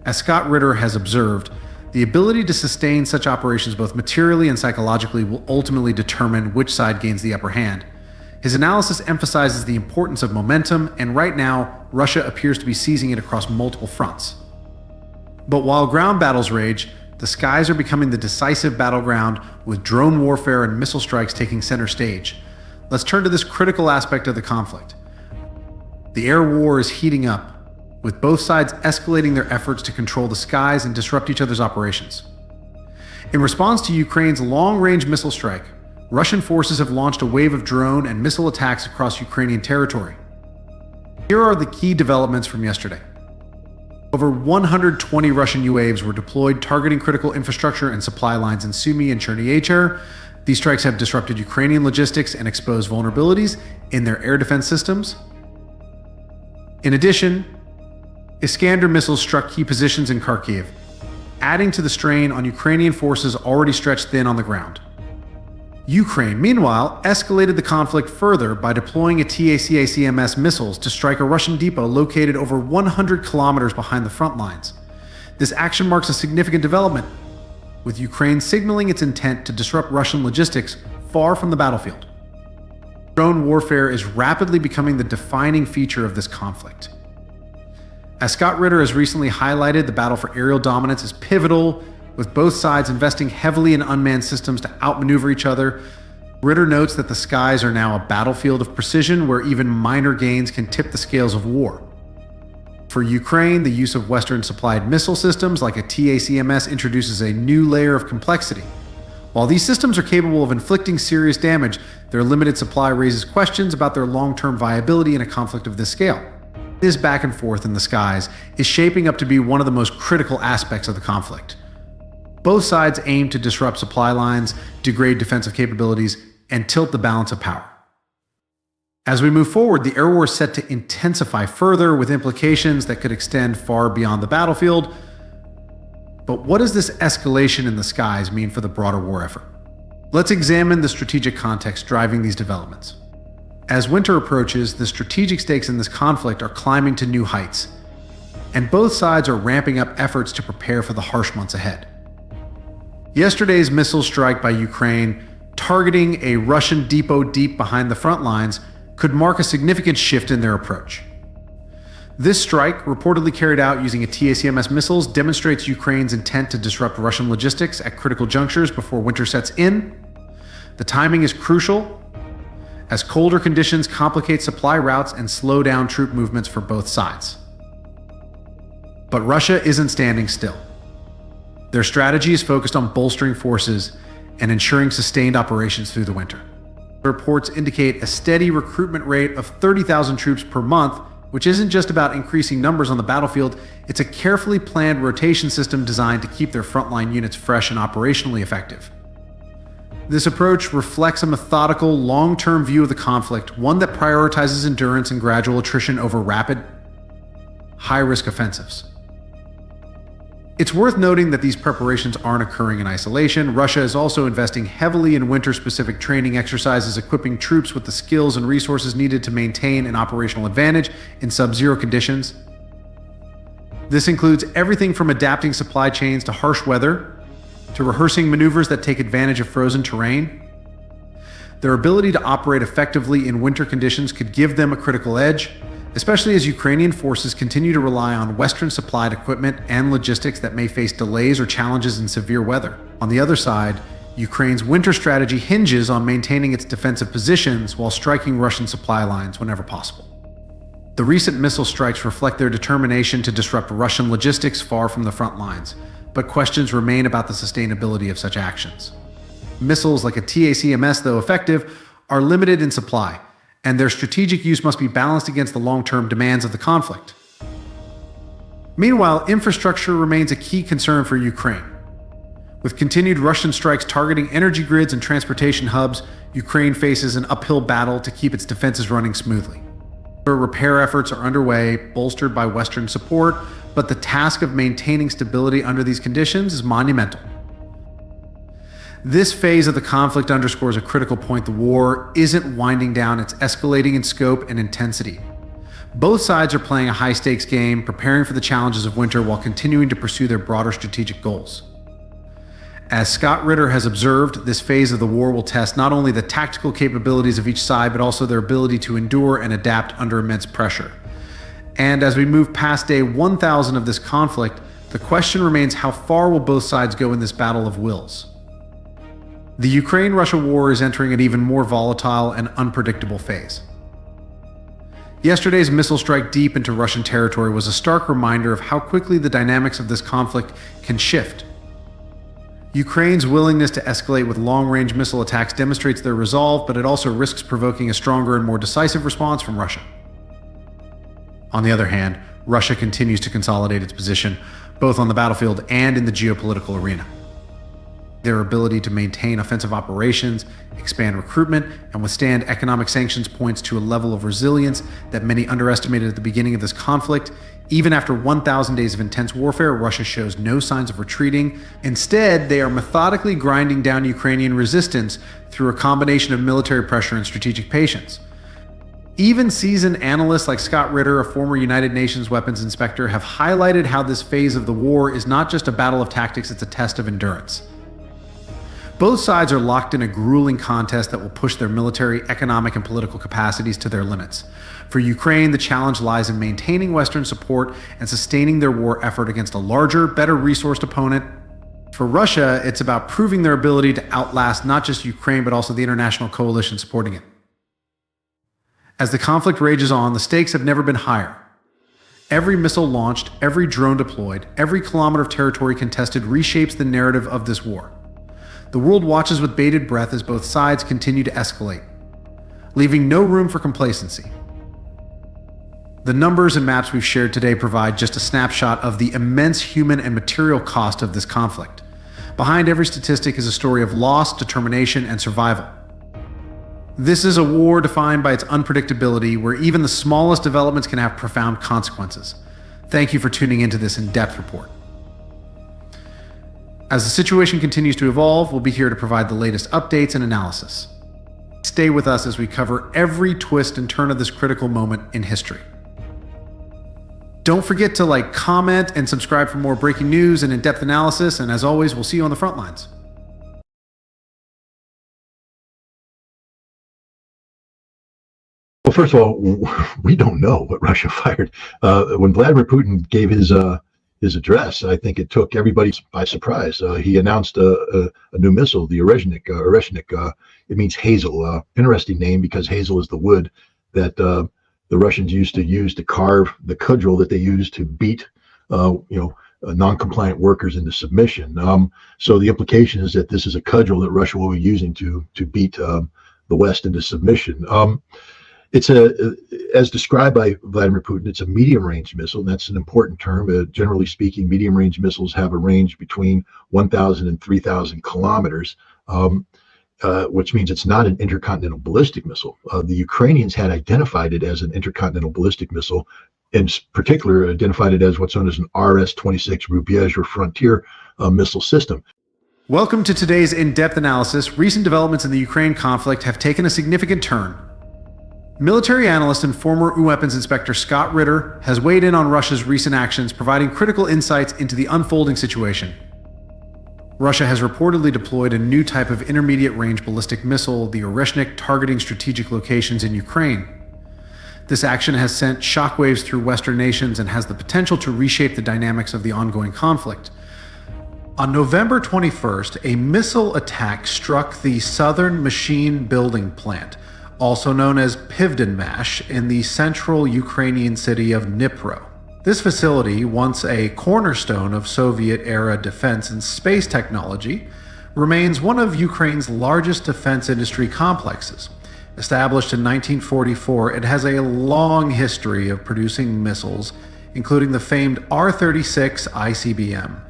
As Scott Ritter has observed, the ability to sustain such operations both materially and psychologically will ultimately determine which side gains the upper hand. His analysis emphasizes the importance of momentum, and right now, Russia appears to be seizing it across multiple fronts. But while ground battles rage, the skies are becoming the decisive battleground, with drone warfare and missile strikes taking center stage. Let's turn to this critical aspect of the conflict. The air war is heating up, with both sides escalating their efforts to control the skies and disrupt each other's operations. In response to Ukraine's long-range missile strike, Russian forces have launched a wave of drone and missile attacks across Ukrainian territory. Here are the key developments from yesterday. Over 120 Russian UAVs were deployed, targeting critical infrastructure and supply lines in Sumy and Chernihiv. These strikes have disrupted Ukrainian logistics and exposed vulnerabilities in their air defense systems. In addition, Iskander missiles struck key positions in Kharkiv, adding to the strain on Ukrainian forces already stretched thin on the ground. Ukraine, meanwhile, escalated the conflict further by deploying a TACACMS missiles to strike a Russian depot located over 100 kilometers behind the front lines. This action marks a significant development, with Ukraine signaling its intent to disrupt Russian logistics far from the battlefield. Drone warfare is rapidly becoming the defining feature of this conflict. As Scott Ritter has recently highlighted, the battle for aerial dominance is pivotal, with both sides investing heavily in unmanned systems to outmaneuver each other. Ritter notes that the skies are now a battlefield of precision, where even minor gains can tip the scales of war. For Ukraine, the use of Western-supplied missile systems like a TACMS introduces a new layer of complexity. While these systems are capable of inflicting serious damage, their limited supply raises questions about their long-term viability in a conflict of this scale. This back and forth in the skies is shaping up to be one of the most critical aspects of the conflict. Both sides aim to disrupt supply lines, degrade defensive capabilities, and tilt the balance of power. As we move forward, the air war is set to intensify further, with implications that could extend far beyond the battlefield. But what does this escalation in the skies mean for the broader war effort? Let's examine the strategic context driving these developments. As winter approaches, the strategic stakes in this conflict are climbing to new heights, and both sides are ramping up efforts to prepare for the harsh months ahead. Yesterday's missile strike by Ukraine, targeting a Russian depot deep behind the front lines, could mark a significant shift in their approach. This strike, reportedly carried out using a TACMS missiles, demonstrates Ukraine's intent to disrupt Russian logistics at critical junctures before winter sets in. The timing is crucial, as colder conditions complicate supply routes and slow down troop movements for both sides. But Russia isn't standing still. Their strategy is focused on bolstering forces and ensuring sustained operations through the winter. Reports indicate a steady recruitment rate of 30,000 troops per month, which isn't just about increasing numbers on the battlefield, it's a carefully planned rotation system designed to keep their frontline units fresh and operationally effective. This approach reflects a methodical, long-term view of the conflict, one that prioritizes endurance and gradual attrition over rapid, high-risk offensives. It's worth noting that these preparations aren't occurring in isolation. Russia is also investing heavily in winter-specific training exercises, equipping troops with the skills and resources needed to maintain an operational advantage in sub-zero conditions. This includes everything from adapting supply chains to harsh weather, to rehearsing maneuvers that take advantage of frozen terrain. Their ability to operate effectively in winter conditions could give them a critical edge, especially as Ukrainian forces continue to rely on Western-supplied equipment and logistics that may face delays or challenges in severe weather. On the other side, Ukraine's winter strategy hinges on maintaining its defensive positions while striking Russian supply lines whenever possible. The recent missile strikes reflect their determination to disrupt Russian logistics far from the front lines, but questions remain about the sustainability of such actions. Missiles like a TACMS, though effective, are limited in supply, and their strategic use must be balanced against the long-term demands of the conflict. Meanwhile, infrastructure remains a key concern for Ukraine. With continued Russian strikes targeting energy grids and transportation hubs, Ukraine faces an uphill battle to keep its defenses running smoothly. Repair efforts are underway, bolstered by Western support, but the task of maintaining stability under these conditions is monumental. This phase of the conflict underscores a critical point: the war isn't winding down, it's escalating in scope and intensity. Both sides are playing a high-stakes game, preparing for the challenges of winter while continuing to pursue their broader strategic goals. As Scott Ritter has observed, this phase of the war will test not only the tactical capabilities of each side, but also their ability to endure and adapt under immense pressure. And as we move past day 1,000 of this conflict, the question remains: how far will both sides go in this battle of wills? The Ukraine-Russia war is entering an even more volatile and unpredictable phase. Yesterday's missile strike deep into Russian territory was a stark reminder of how quickly the dynamics of this conflict can shift. Ukraine's willingness to escalate with long-range missile attacks demonstrates their resolve, but it also risks provoking a stronger and more decisive response from Russia. On the other hand, Russia continues to consolidate its position, both on the battlefield and in the geopolitical arena. Their ability to maintain offensive operations, expand recruitment, and withstand economic sanctions points to a level of resilience that many underestimated at the beginning of this conflict. Even after 1,000 days of intense warfare, Russia shows no signs of retreating. Instead, they are methodically grinding down Ukrainian resistance through a combination of military pressure and strategic patience. Even seasoned analysts like Scott Ritter, a former United Nations weapons inspector, have highlighted how this phase of the war is not just a battle of tactics, it's a test of endurance. Both sides are locked in a grueling contest that will push their military, economic, and political capacities to their limits. For Ukraine, the challenge lies in maintaining Western support and sustaining their war effort against a larger, better resourced opponent. For Russia, it's about proving their ability to outlast not just Ukraine, but also the international coalition supporting it. As the conflict rages on, the stakes have never been higher. Every missile launched, every drone deployed, every kilometer of territory contested reshapes the narrative of this war. The world watches with bated breath as both sides continue to escalate, leaving no room for complacency. The numbers and maps we've shared today provide just a snapshot of the immense human and material cost of this conflict. Behind every statistic is a story of loss, determination, and survival. This is a war defined by its unpredictability, where even the smallest developments can have profound consequences. Thank you for tuning into this in-depth report. As the situation continues to evolve, we'll be here to provide the latest updates and analysis. Stay with us as we cover every twist and turn of this critical moment in history. Don't forget to like, comment, and subscribe for more breaking news and in-depth analysis, and as always, we'll see you on the front lines. Well, first of all, we don't know what Russia fired. When Vladimir Putin gave his address, I think it took everybody by surprise. He announced a new missile, the Oreshnik. It means hazel. Interesting name, because hazel is the wood that the Russians used to use to carve the cudgel that they used to beat, non-compliant workers into submission. So the implication is that this is a cudgel that Russia will be using to beat the West into submission. It's as described by Vladimir Putin, it's a medium-range missile, and that's an important term. Generally speaking, medium-range missiles have a range between 1,000 and 3,000 kilometers, which means it's not an intercontinental ballistic missile. The Ukrainians had identified it as an intercontinental ballistic missile in particular identified it as what's known as an RS-26 Rubieж or Frontier missile system. Welcome to today's in-depth analysis. Recent developments in the Ukraine conflict have taken a significant turn. Military analyst and former weapons inspector Scott Ritter has weighed in on Russia's recent actions, providing critical insights into the unfolding situation. Russia has reportedly deployed a new type of intermediate-range ballistic missile, the Oreshnik, targeting strategic locations in Ukraine. This action has sent shockwaves through Western nations and has the potential to reshape the dynamics of the ongoing conflict. On November 21st, a missile attack struck the Southern Machine Building Plant, also known as Pivdenmash, in the central Ukrainian city of Dnipro. This facility, once a cornerstone of Soviet-era defense and space technology, remains one of Ukraine's largest defense industry complexes. Established in 1944, it has a long history of producing missiles, including the famed R-36 ICBM,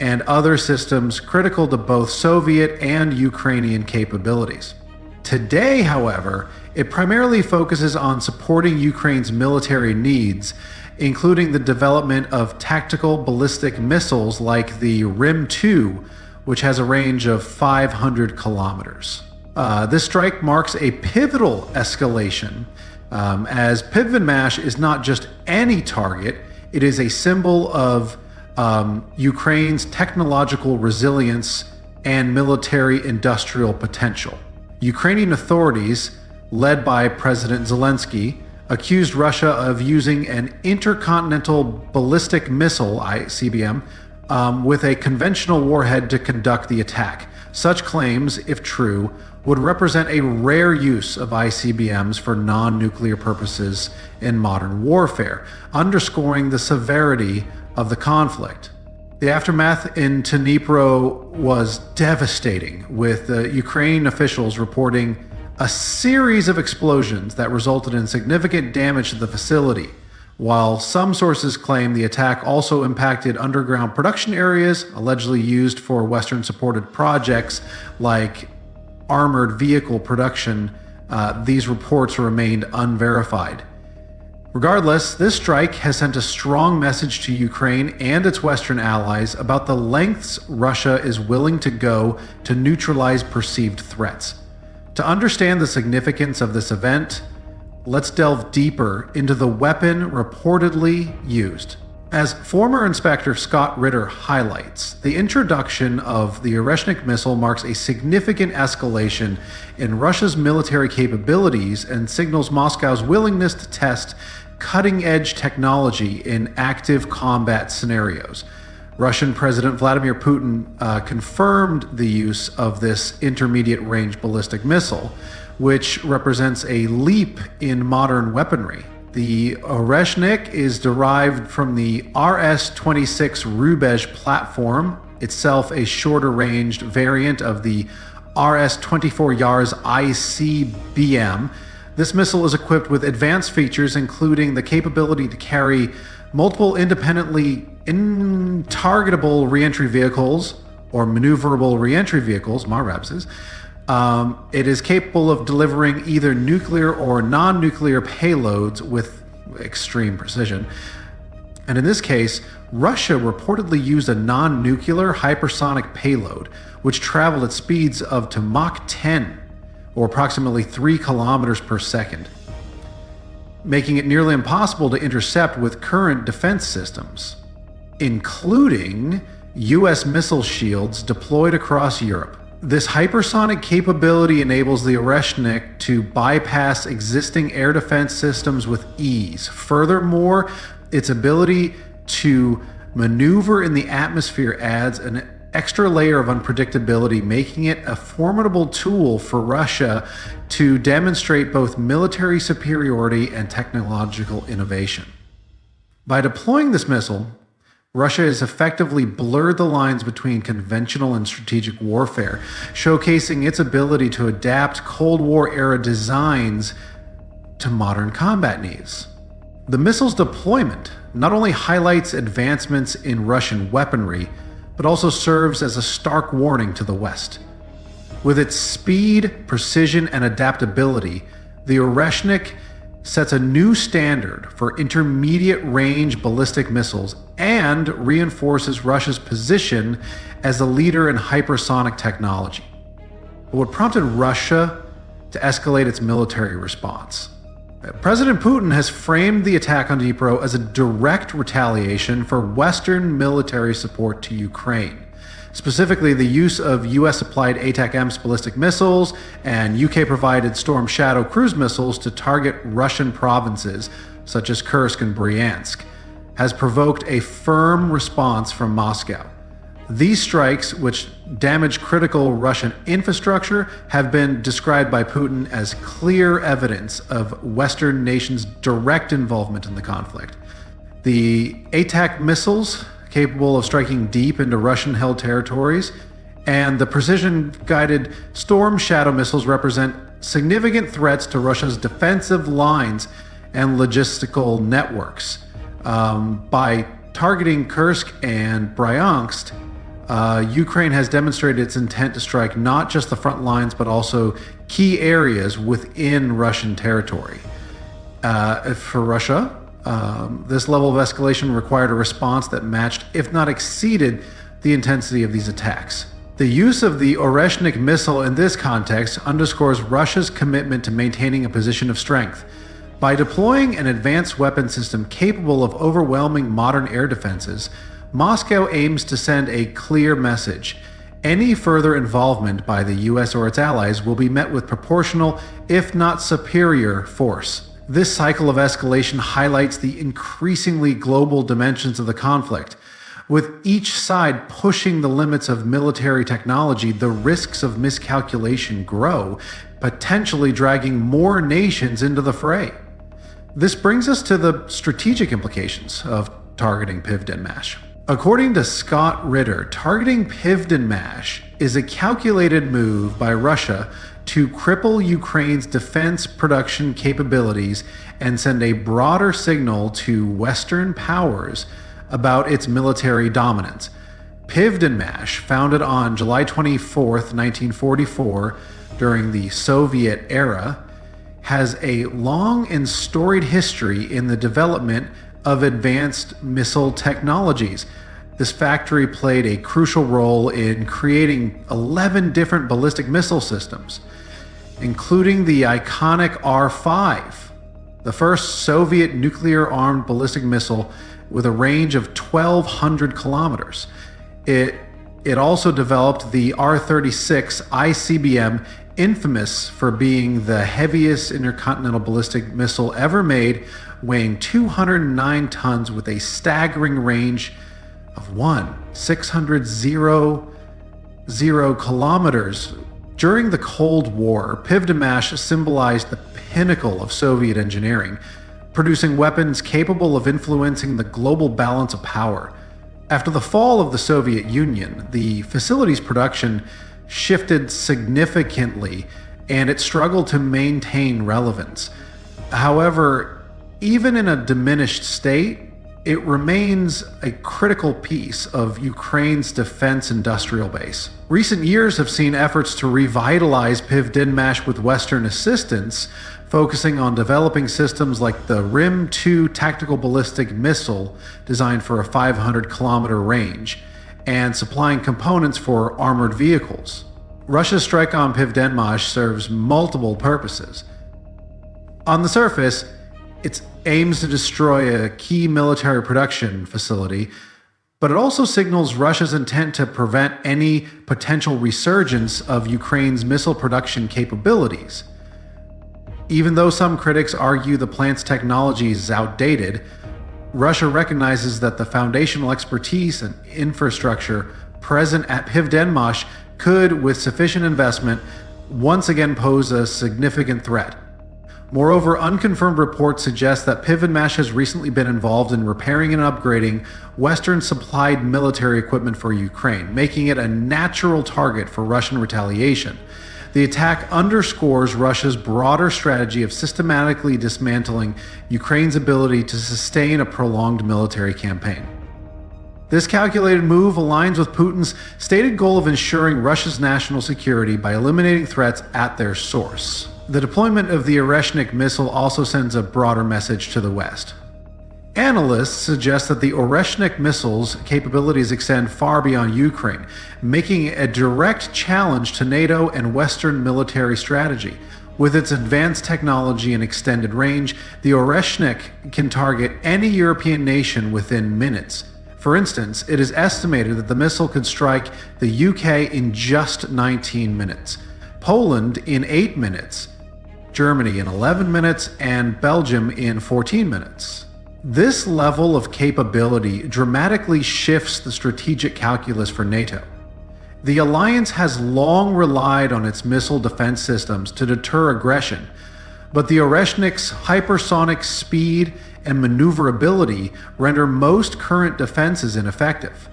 and other systems critical to both Soviet and Ukrainian capabilities. Today, however, it primarily focuses on supporting Ukraine's military needs, including the development of tactical ballistic missiles like the RIM-2, which has a range of 500 kilometers. This strike marks a pivotal escalation, as Pivdenmash is not just any target, it is a symbol of Ukraine's technological resilience and military-industrial potential. Ukrainian authorities, led by President Zelensky, accused Russia of using an intercontinental ballistic missile, ICBM, with a conventional warhead to conduct the attack. Such claims, if true, would represent a rare use of ICBMs for non-nuclear purposes in modern warfare, underscoring the severity of the conflict. The aftermath in Dnipro was devastating, with Ukrainian officials reporting a series of explosions that resulted in significant damage to the facility, while some sources claim the attack also impacted underground production areas allegedly used for Western-supported projects like armored vehicle production. These reports remained unverified. Regardless, this strike has sent a strong message to Ukraine and its Western allies about the lengths Russia is willing to go to neutralize perceived threats. To understand the significance of this event, let's delve deeper into the weapon reportedly used. As former Inspector Scott Ritter highlights, the introduction of the Oreshnik missile marks a significant escalation in Russia's military capabilities and signals Moscow's willingness to test cutting-edge technology in active combat scenarios. Russian President Vladimir Putin confirmed the use of this intermediate-range ballistic missile, which represents a leap in modern weaponry. The Oreshnik is derived from the RS-26 Rubieж platform, itself a shorter-ranged variant of the RS-24 Yars ICBM. This missile is equipped with advanced features, including the capability to carry multiple independently targetable reentry vehicles, or maneuverable reentry vehicles, MARVs. It is capable of delivering either nuclear or non-nuclear payloads with extreme precision. And in this case, Russia reportedly used a non-nuclear hypersonic payload, which traveled at speeds of to Mach 10, or approximately 3 kilometers per second, making it nearly impossible to intercept with current defense systems, including US missile shields deployed across Europe. This hypersonic capability enables the Oreshnik to bypass existing air defense systems with ease. Furthermore, its ability to maneuver in the atmosphere adds an extra layer of unpredictability, making it a formidable tool for Russia to demonstrate both military superiority and technological innovation. By deploying this missile, Russia has effectively blurred the lines between conventional and strategic warfare, showcasing its ability to adapt Cold War-era designs to modern combat needs. The missile's deployment not only highlights advancements in Russian weaponry, but also serves as a stark warning to the West. With its speed, precision, and adaptability, the Oreshnik sets a new standard for intermediate-range ballistic missiles and reinforces Russia's position as a leader in hypersonic technology. But what prompted Russia to escalate its military response? President Putin has framed the attack on Dnipro as a direct retaliation for Western military support to Ukraine. Specifically, the use of US-supplied ATACMS ballistic missiles and UK-provided Storm Shadow cruise missiles to target Russian provinces such as Kursk and Bryansk has provoked a firm response from Moscow. These strikes, which damage critical Russian infrastructure, have been described by Putin as clear evidence of Western nations' direct involvement in the conflict. The ATAC missiles, capable of striking deep into Russian-held territories, and the precision-guided Storm Shadow missiles represent significant threats to Russia's defensive lines and logistical networks. By targeting Kursk and Bryansk, Ukraine has demonstrated its intent to strike not just the front lines, but also key areas within Russian territory. For Russia, this level of escalation required a response that matched, if not exceeded, the intensity of these attacks. The use of the Oreshnik missile in this context underscores Russia's commitment to maintaining a position of strength. By deploying an advanced weapon system capable of overwhelming modern air defenses, Moscow aims to send a clear message. Any further involvement by the US or its allies will be met with proportional, if not superior, force. This cycle of escalation highlights the increasingly global dimensions of the conflict. With each side pushing the limits of military technology, the risks of miscalculation grow, potentially dragging more nations into the fray. This brings us to the strategic implications of targeting Pivdenmash. According to Scott Ritter, targeting Pivdenmash is a calculated move by Russia to cripple Ukraine's defense production capabilities and send a broader signal to Western powers about its military dominance. Pivdenmash, founded on July 24, 1944, during the Soviet era, has a long and storied history in the development of advanced missile technologies. This factory played a crucial role in creating 11 different ballistic missile systems, including the iconic R-5, the first Soviet nuclear-armed ballistic missile with a range of 1,200 kilometers. It also developed the R-36 ICBM, infamous for being the heaviest intercontinental ballistic missile ever made, weighing 209 tons with a staggering range of 600 kilometers. During the Cold War, Pivdenmash symbolized the pinnacle of Soviet engineering, producing weapons capable of influencing the global balance of power. After the fall of the Soviet Union, the facility's production shifted significantly, and it struggled to maintain relevance. However, even in a diminished state, it remains a critical piece of Ukraine's defense industrial base. Recent years have seen efforts to revitalize Pivdenmash with Western assistance, focusing on developing systems like the RIM-2 tactical ballistic missile designed for a 500-kilometer range, and supplying components for armored vehicles. Russia's strike on Pivdenmash serves multiple purposes. On the surface, it aims to destroy a key military production facility, but it also signals Russia's intent to prevent any potential resurgence of Ukraine's missile production capabilities. Even though some critics argue the plant's technology is outdated, Russia recognizes that the foundational expertise and infrastructure present at Pivdenmash could, with sufficient investment, once again pose a significant threat. Moreover, unconfirmed reports suggest that Pivdenmash has recently been involved in repairing and upgrading Western-supplied military equipment for Ukraine, making it a natural target for Russian retaliation. The attack underscores Russia's broader strategy of systematically dismantling Ukraine's ability to sustain a prolonged military campaign. This calculated move aligns with Putin's stated goal of ensuring Russia's national security by eliminating threats at their source. The deployment of the Oreshnik missile also sends a broader message to the West. Analysts suggest that the Oreshnik missile's capabilities extend far beyond Ukraine, making it a direct challenge to NATO and Western military strategy. With its advanced technology and extended range, the Oreshnik can target any European nation within minutes. For instance, it is estimated that the missile could strike the UK in just 19 minutes, Poland in 8 minutes, Germany in 11 minutes, and Belgium in 14 minutes. This level of capability dramatically shifts the strategic calculus for NATO. The alliance has long relied on its missile defense systems to deter aggression, but the Oreshnik's hypersonic speed and maneuverability render most current defenses ineffective.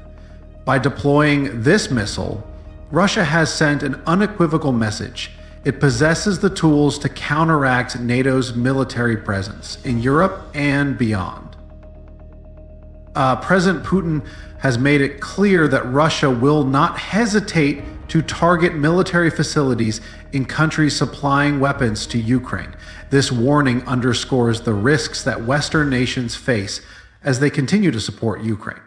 By deploying this missile, Russia has sent an unequivocal message. It possesses the tools to counteract NATO's military presence in Europe and beyond. President Putin has made it clear that Russia will not hesitate to target military facilities in countries supplying weapons to Ukraine. This warning underscores the risks that Western nations face as they continue to support Ukraine.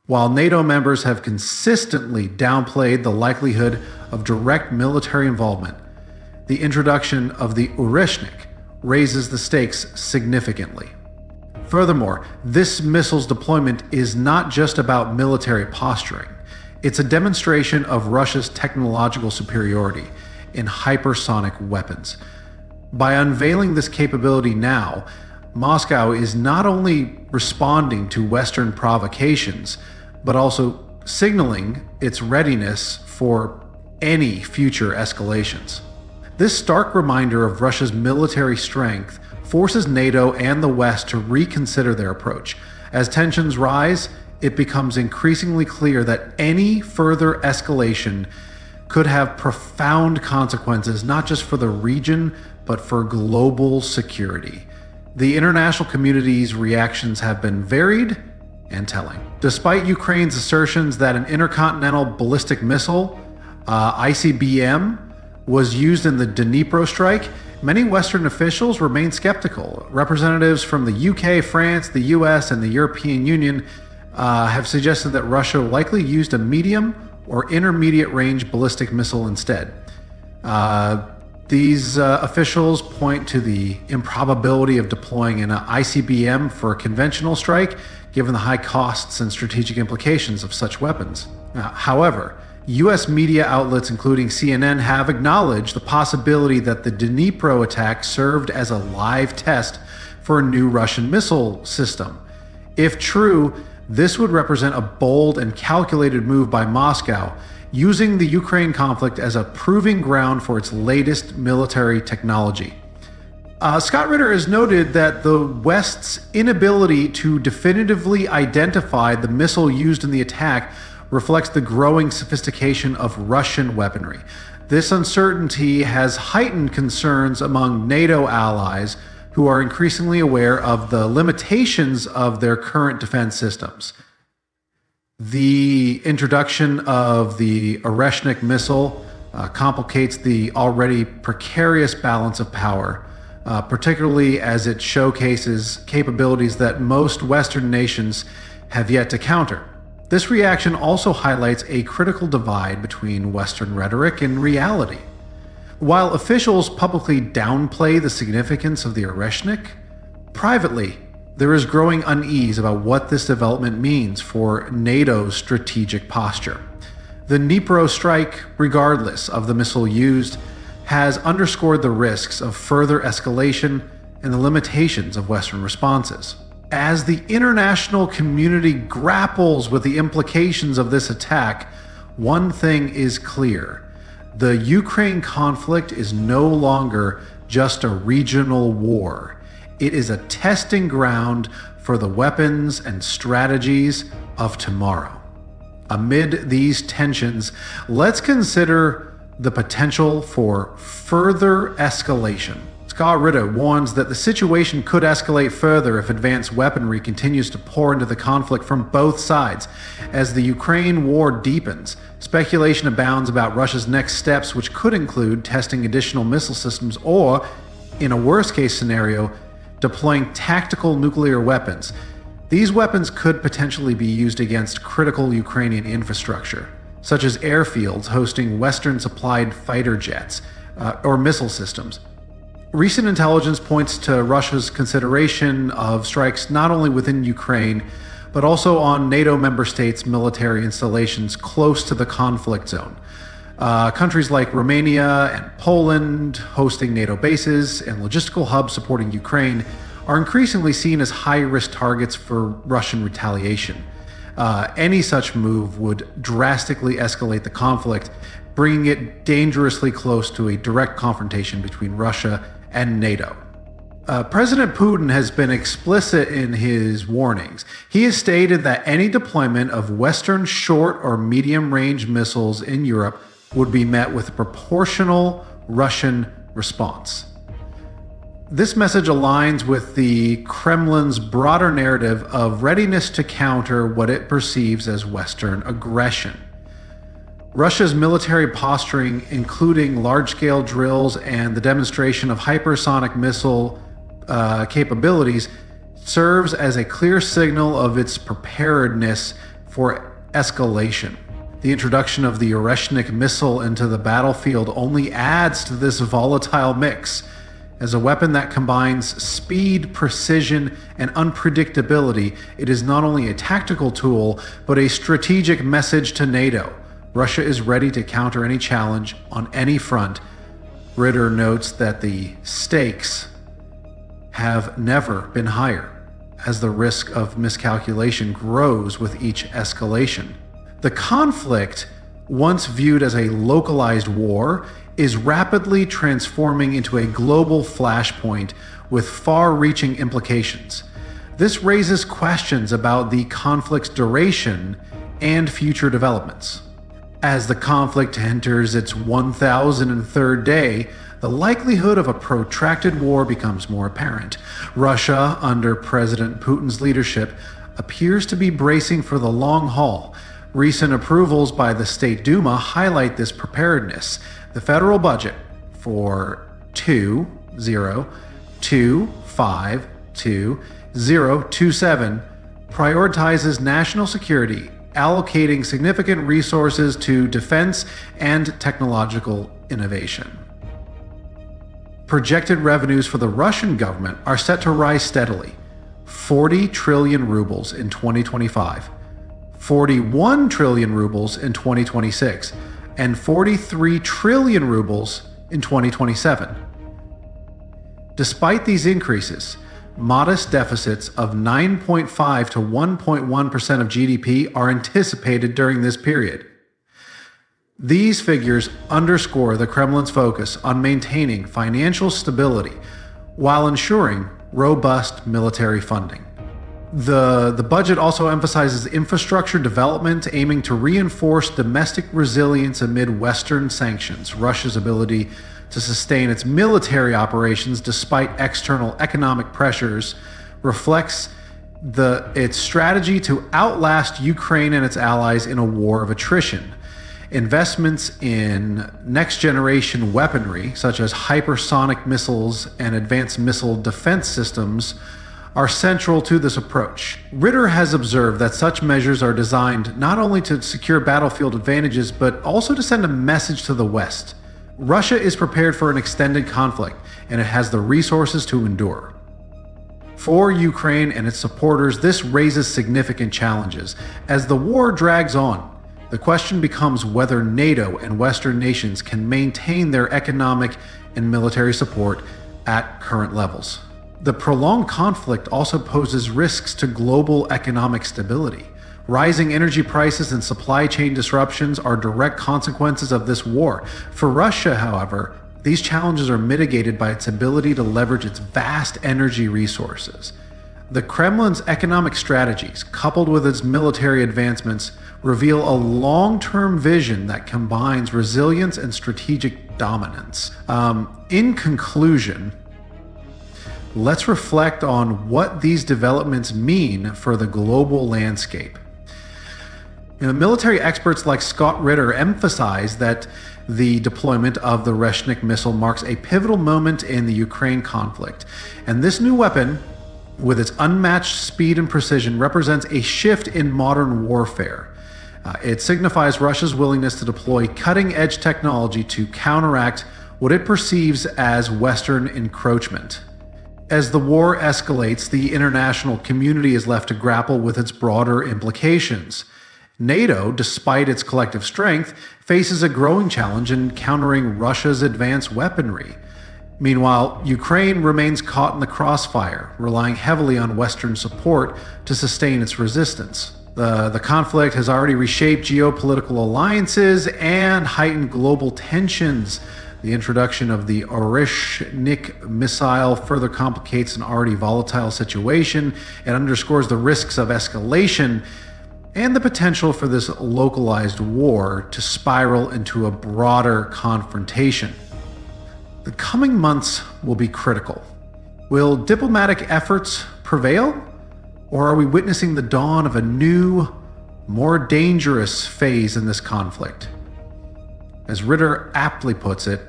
While NATO members have consistently downplayed the likelihood of direct military involvement, the introduction of the Oreshnik raises the stakes significantly. Furthermore, this missile's deployment is not just about military posturing. It's a demonstration of Russia's technological superiority in hypersonic weapons. By unveiling this capability now, Moscow is not only responding to Western provocations, but also signaling its readiness for any future escalations. This stark reminder of Russia's military strength forces NATO and the West to reconsider their approach. As tensions rise, it becomes increasingly clear that any further escalation could have profound consequences, not just for the region, but for global security. The international community's reactions have been varied and telling. Despite Ukraine's assertions that an intercontinental ballistic missile, ICBM, was used in the Dnipro strike, many Western officials remain skeptical. Representatives from the UK, France, the US, and the European Union have suggested that Russia likely used a medium or intermediate range ballistic missile instead. These officials point to the improbability of deploying an ICBM for a conventional strike, given the high costs and strategic implications of such weapons. However, U.S. media outlets, including CNN, have acknowledged the possibility that the Dnipro attack served as a live test for a new Russian missile system. If true, this would represent a bold and calculated move by Moscow, using the Ukraine conflict as a proving ground for its latest military technology. Scott Ritter has noted that the West's inability to definitively identify the missile used in the attack reflects the growing sophistication of Russian weaponry. This uncertainty has heightened concerns among NATO allies who are increasingly aware of the limitations of their current defense systems. The introduction of the Oreshnik missile complicates the already precarious balance of power, particularly as it showcases capabilities that most Western nations have yet to counter. This reaction also highlights a critical divide between Western rhetoric and reality. While officials publicly downplay the significance of the Oreshnik, privately, there is growing unease about what this development means for NATO's strategic posture. The Dnipro strike, regardless of the missile used, has underscored the risks of further escalation and the limitations of Western responses. As the international community grapples with the implications of this attack, one thing is clear. The Ukraine conflict is no longer just a regional war. It is a testing ground for the weapons and strategies of tomorrow. Amid these tensions, let's consider the potential for further escalation. Scott Ritter warns that the situation could escalate further if advanced weaponry continues to pour into the conflict from both sides. As the Ukraine war deepens, speculation abounds about Russia's next steps, which could include testing additional missile systems or, in a worst-case scenario, deploying tactical nuclear weapons. These weapons could potentially be used against critical Ukrainian infrastructure, such as airfields hosting Western-supplied fighter jets or missile systems. Recent intelligence points to Russia's consideration of strikes not only within Ukraine, but also on NATO member states' military installations close to the conflict zone. Countries like Romania and Poland, hosting NATO bases and logistical hubs supporting Ukraine, are increasingly seen as high-risk targets for Russian retaliation. Any such move would drastically escalate the conflict, bringing it dangerously close to a direct confrontation between Russia and NATO. President Putin has been explicit in his warnings. He has stated that any deployment of Western short or medium-range missiles in Europe would be met with a proportional Russian response. This message aligns with the Kremlin's broader narrative of readiness to counter what it perceives as Western aggression. Russia's military posturing, including large-scale drills and the demonstration of hypersonic missile capabilities, serves as a clear signal of its preparedness for escalation. The introduction of the Oreshnik missile into the battlefield only adds to this volatile mix. As a weapon that combines speed, precision, and unpredictability, it is not only a tactical tool, but a strategic message to NATO. Russia is ready to counter any challenge on any front. Ritter notes that the stakes have never been higher, as the risk of miscalculation grows with each escalation. The conflict, once viewed as a localized war, is rapidly transforming into a global flashpoint with far-reaching implications. This raises questions about the conflict's duration and future developments. As the conflict enters its 1003rd day, the likelihood of a protracted war becomes more apparent. Russia, under President Putin's leadership, appears to be bracing for the long haul. Recent approvals by the State Duma highlight this preparedness. The federal budget for 2025-2027 prioritizes national security, allocating significant resources to defense and technological innovation. Projected revenues for the Russian government are set to rise steadily: 40 trillion rubles in 2025, 41 trillion rubles in 2026, and 43 trillion rubles in 2027. Despite these increases, modest deficits of 9.5 to 1.1% of GDP are anticipated during this period. These figures underscore the Kremlin's focus on maintaining financial stability while ensuring robust military funding. The budget also emphasizes infrastructure development, aiming to reinforce domestic resilience amid Western sanctions. Russia's ability to sustain its military operations despite external economic pressures reflects its strategy to outlast Ukraine and its allies in a war of attrition. Investments in next-generation weaponry, such as hypersonic missiles and advanced missile defense systems, are central to this approach. Ritter has observed that such measures are designed not only to secure battlefield advantages, but also to send a message to the West. Russia is prepared for an extended conflict, and it has the resources to endure. For Ukraine and its supporters, this raises significant challenges. As the war drags on, the question becomes whether NATO and Western nations can maintain their economic and military support at current levels. The prolonged conflict also poses risks to global economic stability. Rising energy prices and supply chain disruptions are direct consequences of this war. For Russia, however, these challenges are mitigated by its ability to leverage its vast energy resources. The Kremlin's economic strategies, coupled with its military advancements, reveal a long-term vision that combines resilience and strategic dominance. In conclusion, let's reflect on what these developments mean for the global landscape. Military experts like Scott Ritter emphasize that the deployment of the Reshnik missile marks a pivotal moment in the Ukraine conflict, and this new weapon, with its unmatched speed and precision, represents a shift in modern warfare. It signifies Russia's willingness to deploy cutting-edge technology to counteract what it perceives as Western encroachment. As the war escalates, the international community is left to grapple with its broader implications. NATO, despite its collective strength, faces a growing challenge in countering Russia's advanced weaponry. Meanwhile, Ukraine remains caught in the crossfire, relying heavily on Western support to sustain its resistance. The conflict has already reshaped geopolitical alliances and heightened global tensions. The introduction of the Oreshnik missile further complicates an already volatile situation and underscores the risks of escalation and the potential for this localized war to spiral into a broader confrontation. The coming months will be critical. Will diplomatic efforts prevail? Or are we witnessing the dawn of a new, more dangerous phase in this conflict? As Ritter aptly puts it,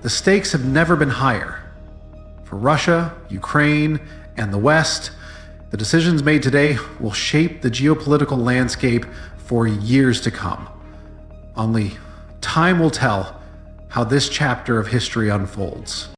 the stakes have never been higher. For Russia, Ukraine, and the West, the decisions made today will shape the geopolitical landscape for years to come. Only time will tell how this chapter of history unfolds.